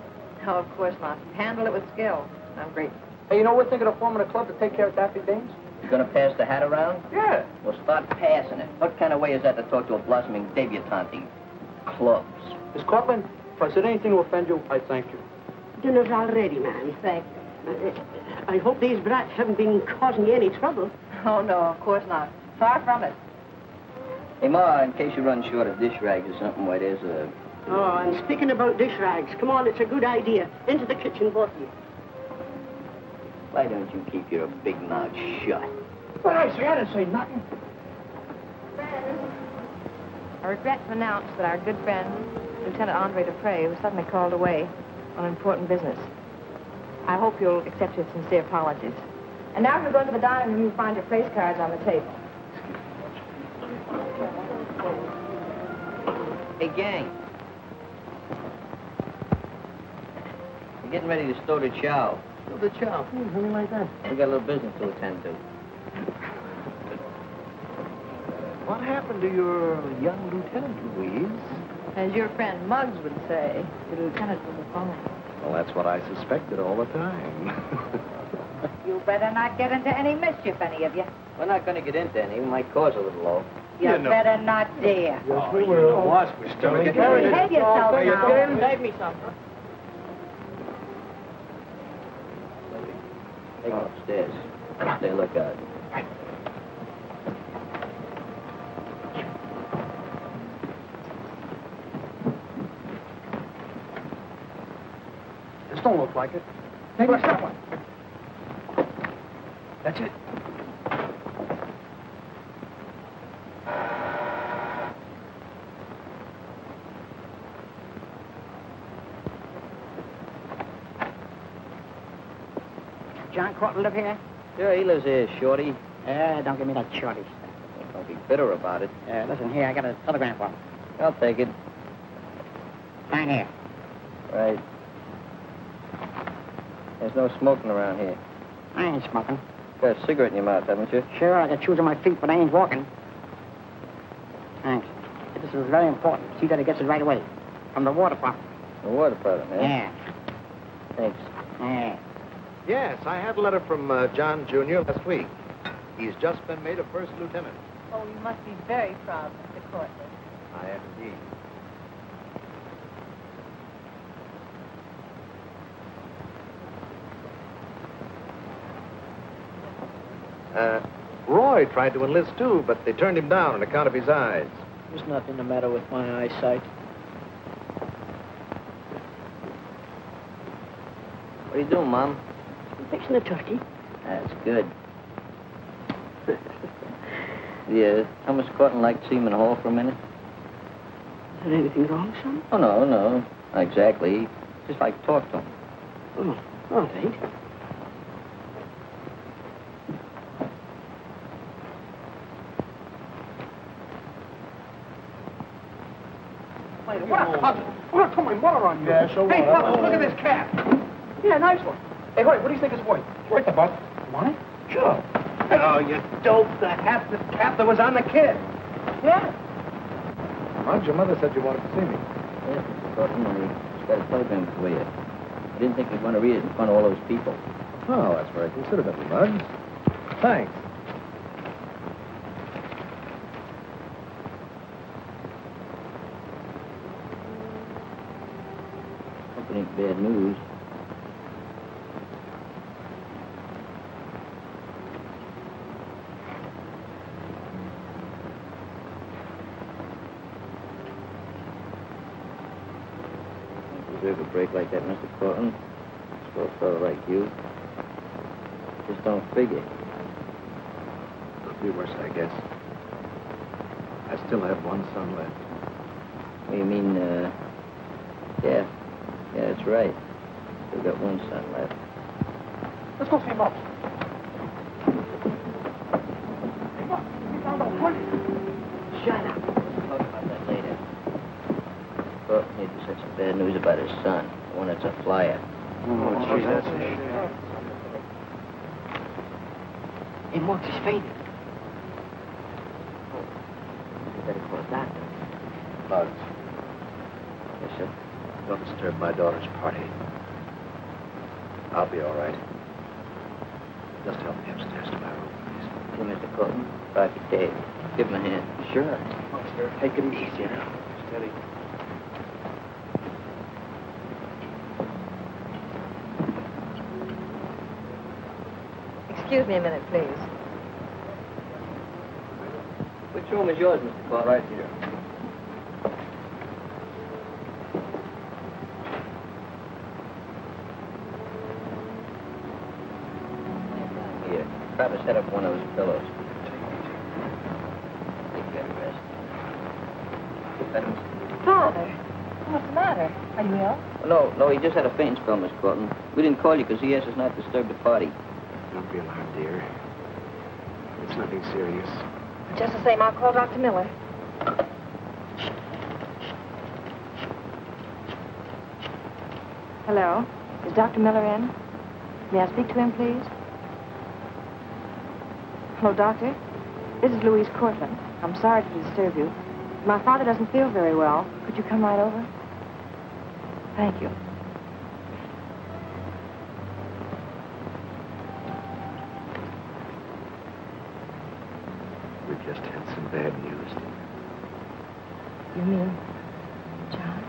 No, of course not. You handle it with skill. I'm grateful. Hey, you know, we're thinking of forming a club to take care of Daffy Dames. You gonna pass the hat around? Yeah. Well, start passing it. What kind of way is that to talk to a blossoming debutante? Clubs. Miss Cortland, if I said anything to offend you, I thank you. Dinner's all ready, ma'am. Thank you. I hope these brats haven't been causing you any trouble. Oh, no, of course not. Far from it. Hey, Ma, in case you run short of dish rags or something, why, there's a... Oh, and speaking about dish rags, come on, it's a good idea. Into the kitchen, both of you. Why don't you keep your big mouth shut? But I didn't say nothing. I regret to announce that our good friend, Lieutenant Andre Dupre, was suddenly called away on important business. I hope you'll accept his sincere apologies. And now if you go to the dining room, you'll find your place cards on the table. Hey, gang. We're getting ready to stow the chow. Stow the chow? Something like that. We got a little business to attend to. What happened to your young lieutenant, Louise? As your friend Muggs would say, the lieutenant was a phony. Well, that's what I suspected all the time. You better not get into any mischief, any of you. We're not going to get into any. We might cause a little low. You better not dare. Yes, we will. Boss, we're still Behave yourself now. Save me some. Take them upstairs. Stay lookout. This don't look like it. Maybe it's that one. That's it. John Cortland live here? Sure, he lives here, Shorty. Don't give me that shorty stuff. Don't be bitter about it. Listen here, I got a telegram for him. I'll take it. Sign here. Right. There's no smoking around here. I ain't smoking. Got a cigarette in your mouth, haven't you? Sure, I got shoes on my feet, but I ain't walking. Thanks. This is very important. See that he gets it right away. From the War Department. The War Department, eh? Yeah. Thanks. Yeah. Yes, I had a letter from John Jr. last week. He's just been made a first lieutenant. Oh, you must be very proud, Mr. Cortland. I am indeed. Roy tried to enlist too, but they turned him down on account of his eyes. There's nothing the matter with my eyesight. What are you doing, Mom? I'm fixing a turkey. That's good. Yeah, tell Mr. Cortland like to see him in the hall for a minute? Is there anything wrong, son? Oh, no, no. Not exactly. Just like to talk to him. Oh, all right. What a cousin. I'm going to put my mother on you. Yeah, so Hey, what? Papa, look at this cat. Yeah, nice one. Hey, Hoyt, what do you think it's worth? Worth the buck. You want it? Sure. Oh, you dope. The hat that was on the kid. Yeah. Mudge, your mother said you wanted to see me. Yes, Mr. Cortland, I just got a telegram for you. I didn't think you'd want to read it in front of all those people. Oh, that's very considerate of you, Mudge. Thanks. Hope it ain't bad news. You deserve a break like that, Mr. Cortland. For a fellow like you. Just don't figure. Could be worse, I guess. I still have one son left. What do you mean, yeah. Yeah, that's right. Still got one son left. Let's go see Mom. Hey, Mom, we found a horse. Shut up. We'll talk about that later. Cortland had such bad news about his son. The one that's a flyer. Oh, gee, that's a shame. Hey, Marks is fainted. You better call a doctor. Mudge, Yes, sir. don't disturb my daughter's party. I'll be all right. Just help me upstairs to my room, please. See, Mr. Cortland, Rocky Dave. Give him a hand. Sure. Take it easy now. Steady. Excuse me a minute, please. Which room is yours, Mr. Cortland? Right here. Here. Try to set up one of those pillows. Take that rest. Better, Mr. Father, what's the matter? Are you ill? No, he just had a fainting spell, Miss Cortland. We didn't call you because he asked us not to disturb the party. Don't be alarmed, dear. It's nothing serious. Just the same, I'll call Dr. Miller. Hello? Is Dr. Miller in? May I speak to him, please? Hello, Doctor? This is Louise Cortland. I'm sorry to disturb you. My father doesn't feel very well. Could you come right over? Thank you. We just had some bad news. You mean John?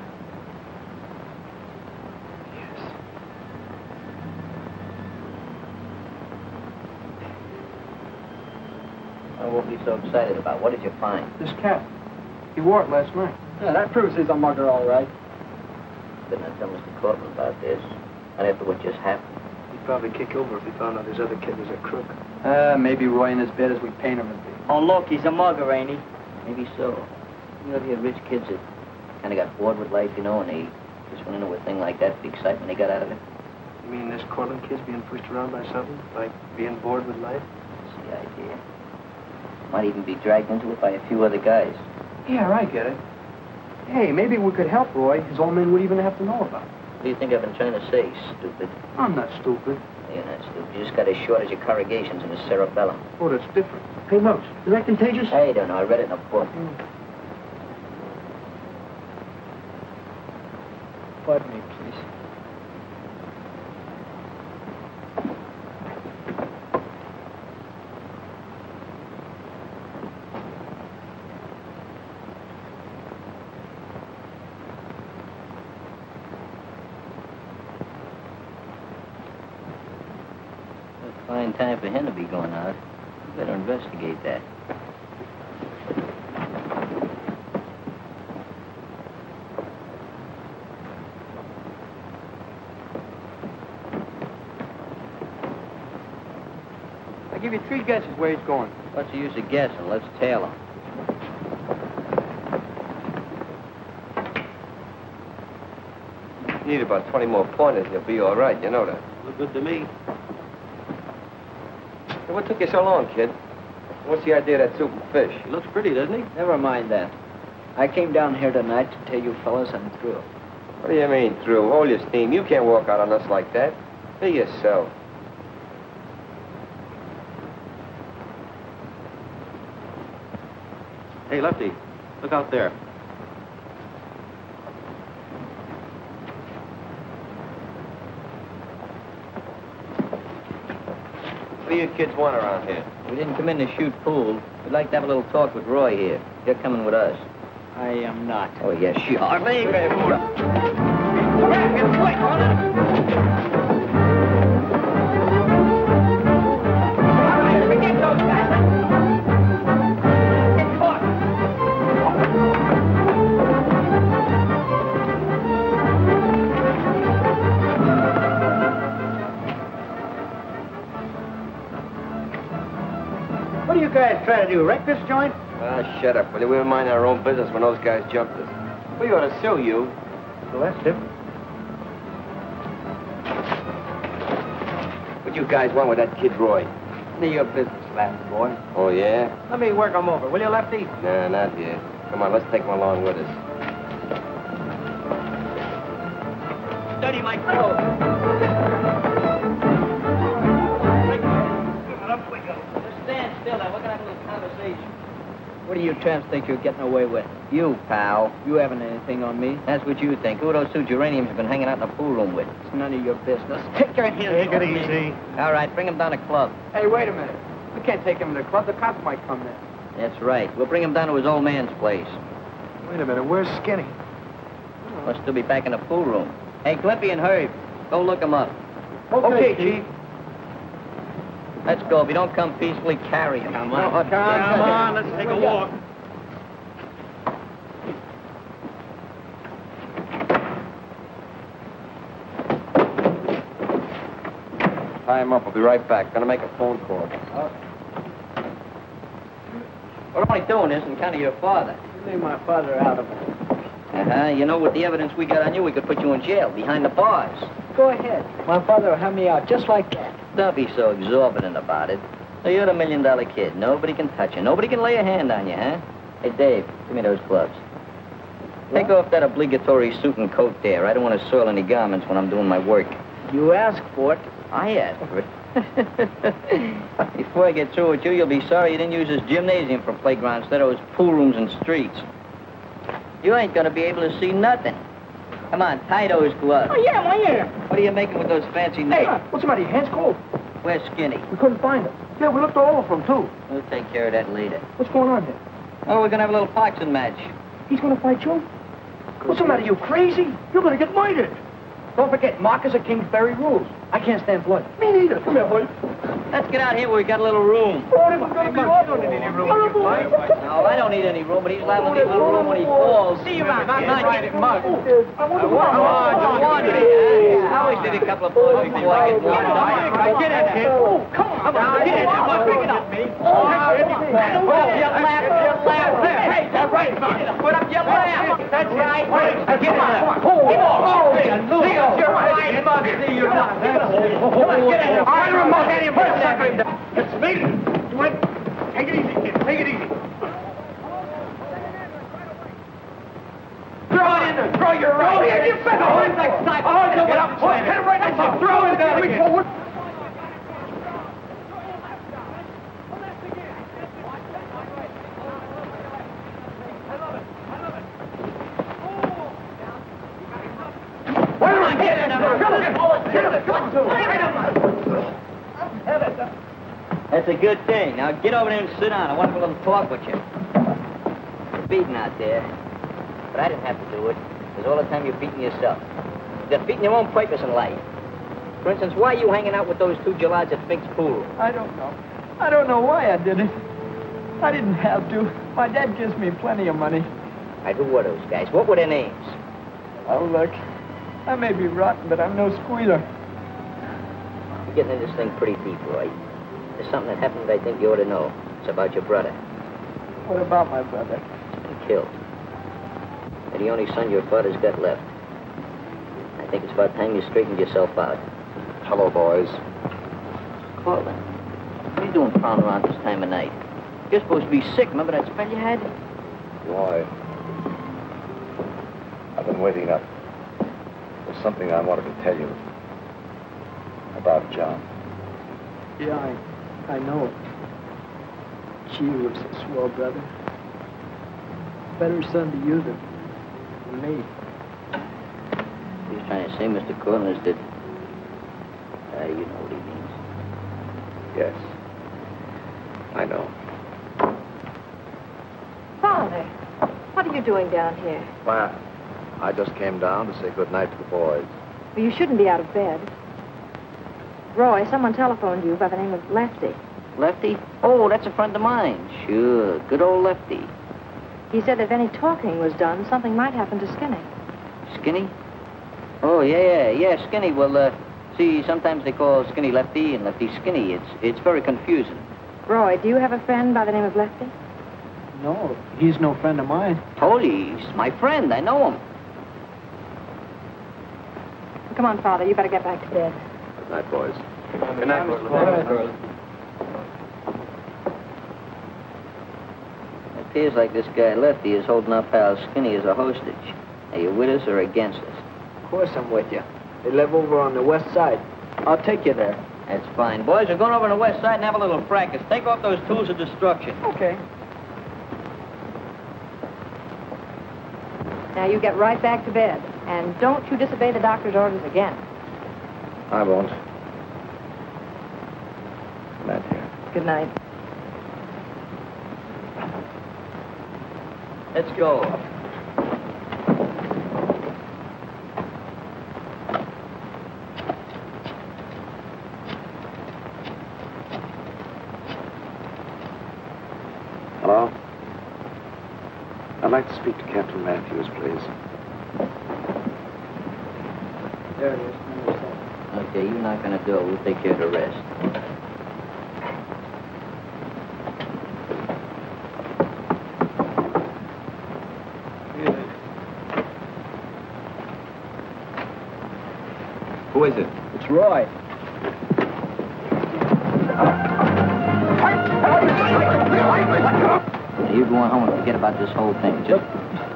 Yes. I won't be so excited about. What did you find? This cat. He wore it last night. Yeah, that proves he's a mugger, all right. Better not tell Mr. Cortland about this. Not after what just happened. He'd probably kick over if he found out his other kid was a crook. Maybe Roy ain't as bad as we paint him to be. Oh, look, he's a mugger, ain't he? Maybe so. You know, you have rich kids that kind of got bored with life, you know, and they just went into a thing like that, the excitement they got out of it. You mean this Cortland kid's being pushed around by something? Like being bored with life? That's the idea. Might even be dragged into it by a few other guys. Yeah, I get it. Hey, maybe we could help Roy. His old man would even have to know about it. What do you think I've been trying to say, stupid? I'm not stupid. You're not stupid. You just got as short as your corrugations in the cerebellum. Oh, that's different. Hey, Muggs, is that contagious? I don't know. I read it in a book. Pardon me, please. Fine time for him to be going out. Better investigate that. I give you 3 guesses where he's going. What's the use of guessing? Let's tail him. Need about 20 more pointers, you'll be all right, you know that. Look good to me. Hey, what took you so long, kid? What's the idea of that soup and fish? He looks pretty, doesn't he? Never mind that. I came down here tonight to tell you fellas I'm through. What do you mean, through? Hold your steam. You can't walk out on us like that. Be yourself. Hey, Lefty, look out there. What do you kids want around here? We didn't come in to shoot pool. We'd like to have a little talk with Roy here. You're coming with us. I am not. Oh, yes, you are. What are you guys trying to do, wreck this joint? Ah, shut up, will you? We were minding our own business when those guys jumped us. We ought to sue you. Well, that's different. What you guys want with that kid Roy? None of your business, lad, boy. Oh, yeah? Let me work him over, will you, Lefty? Nah, not yet. Come on, let's take him along with us. Study my clothes. Just stand still now. We're going to have a little conversation. What do you tramps think you're getting away with? You, pal. You haven't anything on me. That's what you think. Who are those two geraniums have been hanging out in the pool room with? It's none of your business. Take your hands Take off it me. easy. All right, bring him down to club. Hey, wait a minute. We can't take him to the club. The cops might come there. That's right. We'll bring him down to his old man's place. Wait a minute. Where's Skinny? Must still be back in the pool room. Hey, Clippy and Herb, go look him up. Okay, Chief. Let's go. If you don't come peacefully, carry him. Come on. Come on, let's take a walk. Tie him up. I'll be right back. Gonna make a phone call. What am I doing this in kind of your father? Leave my father out of it. Uh-huh. You know, with the evidence we got on you, we could put you in jail, behind the bars. Go ahead. My father will have me out just like that. Don't be so exorbitant about it. So you're the $1 million kid. Nobody can touch you. Nobody can lay a hand on you, huh? Hey, Dave, give me those gloves. Take off that obligatory suit and coat there. I don't want to soil any garments when I'm doing my work. You ask for it. I asked for it. Before I get through with you, you'll be sorry you didn't use this gymnasium for playground instead of those pool rooms and streets. You ain't gonna be able to see nothing. Come on, tie those gloves. Oh, yeah, I am. What are you making with those fancy Hey, nails? what's the matter? Your hands cold? Where's Skinny? We couldn't find him. Yeah, we looked all over for him, too. We'll take care of that later. What's going on here? Oh, we're gonna have a little boxing match. He's gonna fight you? What's the matter? You crazy? You're gonna get murdered. Don't forget, Marcus of Kingsbury rules. I can't stand blood. Me neither. Come here, boy. Let's get out here where we got a little room. Oh, this is gonna be awful. You don't need any room. No, I don't need any room, but he's liable to need a little room when he falls. See you around. Not right at mug. Come on, I always did a couple of boys before I get one. Get in here. Come on. Get in here. Pick it up, me. Put up your lap. Hey, that's right. Put up your lap. That's right. Get on. Come on. You're right. Mug. See you not. Get in here. I don't remote any of us. It's me. Wait. Take it easy, kid. Take it easy. Throw it in there. Throw your right. Oh, yeah, you better. Oh, it's like sniper. Oh, get up. Hit it right now. Throw it down again. Forward. That's a good thing. Now get over there and sit down. I want to have a little talk with you. You're beating out there. But I didn't have to do it. Because all the time you're beating yourself. You're defeating your own purpose in life. For instance, why are you hanging out with those two gelads at Fink's pool? I don't know. I don't know why I did it. I didn't have to. My dad gives me plenty of money. Who were those guys? What were their names? Oh, look. I may be rotten, but I'm no squealer. You're getting into this thing pretty deep, Roy. There's something that happened I think you ought to know. It's about your brother. What about my brother? He's been killed. They're the only son your father's got left. I think it's about time you straightened yourself out. Hello, boys. Cortland, what are you doing prowling around this time of night? You're supposed to be sick. Remember that spell you had? Why? I've been waiting up. There's something I wanted to tell you about John. Yeah, I know. Gee, he was a swell brother. Better son to you than me. He's trying to say, Mr. Cortland, is that... you know what he means. Yes. I know. Father, what are you doing down here? Why, I just came down to say good night to the boys. Well, you shouldn't be out of bed. Roy, someone telephoned you by the name of Lefty. Lefty? Oh, that's a friend of mine. Sure, good old Lefty. He said that if any talking was done, something might happen to Skinny. Skinny? Oh, yeah, Skinny. Well, see, sometimes they call Skinny Lefty and Lefty Skinny. It's very confusing. Roy, do you have a friend by the name of Lefty? No, he's no friend of mine. Told you, he's my friend. I know him. Well, come on, Father. You better get back to bed. Good night, boys. Good night, Cortland. It appears like this guy Lefty is holding our pal Skinny as a hostage. Are you with us or against us? Of course I'm with you. They live over on the west side. I'll take you there. That's fine. Boys, we're going over on the west side and have a little practice. Take off those tools of destruction. Okay. Now, you get right back to bed. And don't you disobey the doctor's orders again. I won't. Good night, dear. Good night. Let's go. Hello? I'd like to speak to Captain Matthews, please. There it is. Okay, you're not going to do it. We'll take care of the rest. Who is it? It's Roy. Now, you go on home and forget about this whole thing. Just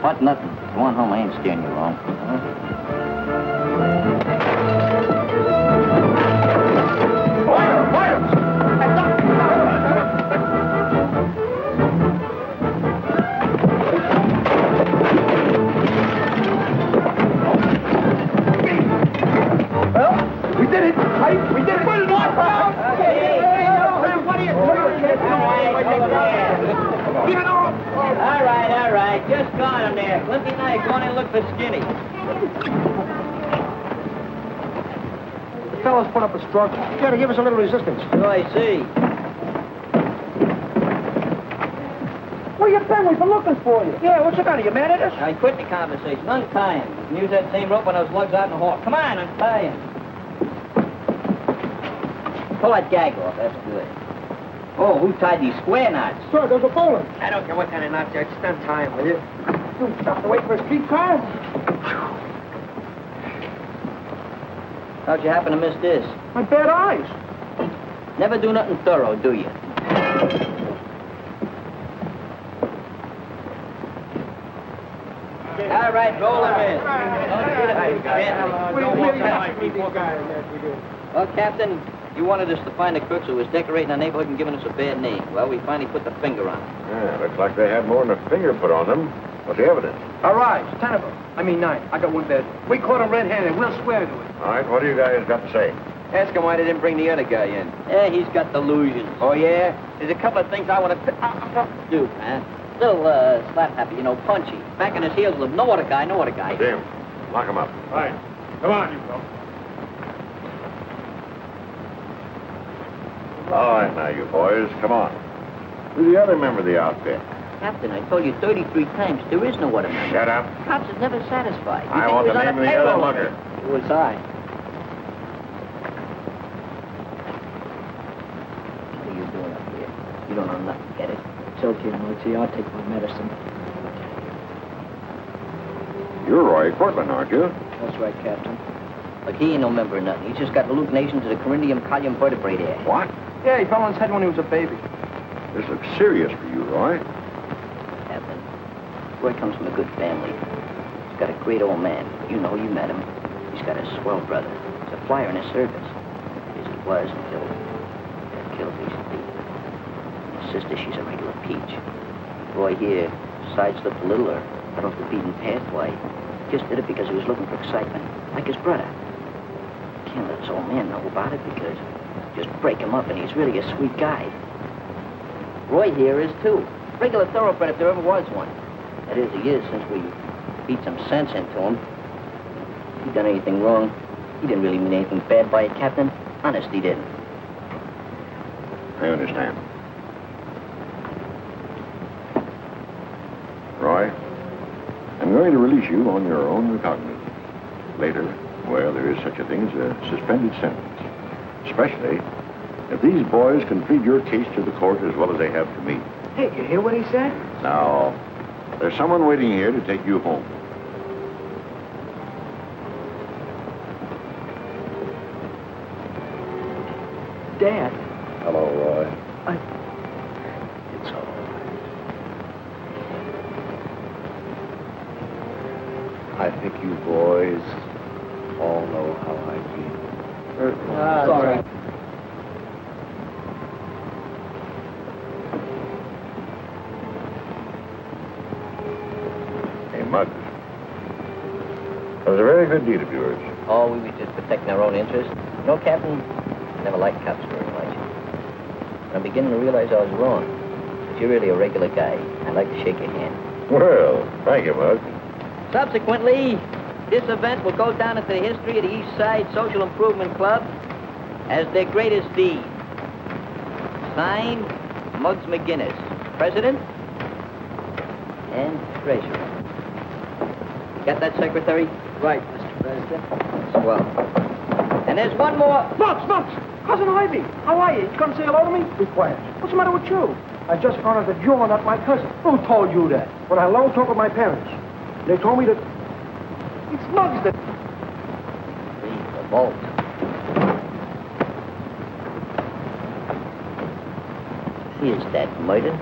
what? Nothing. Go on home. I ain't steering you wrong. We did it! We did it! What are you doing? All right. Just go on there. Limpy and I go on and look for Skinny. The fellas put up a struggle. You gotta give us a little resistance. So I see. Where you been? We've been looking for you. Yeah, what's the matter? You mad at us? I quit the conversation. Untie him. You can use that same rope when those lugs out in the hall. Come on, untie him. Pull that gag off. That's good. Oh, who tied these square knots? Sir, those are bowling. I don't care what kind of knots you are. Just untie him, will you? You stop to wait for a streetcar? How'd you happen to miss this? My bad eyes. Never do nothing thorough, do you? All right, roll him in. Well, Captain, you wanted us to find the crooks who was decorating our neighborhood and giving us a bad name. Well, we finally put the finger on them. Yeah, looks like they had more than a finger put on them. What's the evidence? All right, 10 of them. I mean 9. I got one bed. We caught them red-handed. We'll swear to it. All right, what do you guys got to say? Ask him why they didn't bring the other guy in. Yeah, he's got delusions. Oh, yeah? There's a couple of things I want to... Dude, man. Little, slap-happy, punchy. Back on his heels with no other guy. Jim, lock him up. All right. Come on, you folks. All right, now, you boys, come on. Who's the other member of the outfit? Captain, I told you 33 times, there is no other member. Shut up. Cops is never satisfied. You I think want he the was name on of a the other payroll. mugger. It was I. What are you doing up here? You don't know nothing, get it? It's okay, Muggsy. I'll take my medicine. You're Roy Cortland, aren't you? That's right, Captain. Look, he ain't no member of nothing. He's just got hallucinations of the coryndium column vertebrae there. What? Yeah, he fell on his head when he was a baby. This looks serious for you, Roy. Captain, Roy comes from a good family. He's got a great old man. You know, you met him. He's got a swell brother. He's a flyer in his service. As he was until he got killed recently. His sister, she's a regular peach. Roy here sideslipped a little or got off the beaten path. Why, he just did it because he was looking for excitement, like his brother. Can't let his old man know about it because just break him up and he's really a sweet guy. Roy here is, too. Regular thoroughbred if there ever was one. That is, he is, since we beat some sense into him. If he done anything wrong, he didn't really mean anything bad by it, Captain. Honest, he didn't. I understand. Roy, I'm going to release you on your own recognizance. Later, well, there is such a thing as a suspended sentence. Especially if these boys can plead your case to the court as well as they have to me. Hey, you hear what he said? Now, there's someone waiting here to take you home. Dad. Hello, Roy. It's all right. I think you boys all know how I feel. Sorry. Hey, Muggs. That was a very good deed of yours. Oh, we were just protecting our own interests. No, Captain, I never liked cops very much. I'm beginning to realize I was wrong. But you're really a regular guy. I'd like to shake your hand. Well, thank you, Muggs. Subsequently, this event will go down into the history of the East Side Social Improvement Club as their greatest deed. Signed, Muggs McGinnis, President and Treasurer. Got that, Secretary? Right, Mr. President. Swell. And there's one more. Muggs! Cousin Ivy, how are you? You come say hello to me? Be quiet. What's the matter with you? I just found out that you're not my cousin. Who told you that? When I had a long talk with my parents. They told me that it's Muggs that... Read the vault. Is that murder?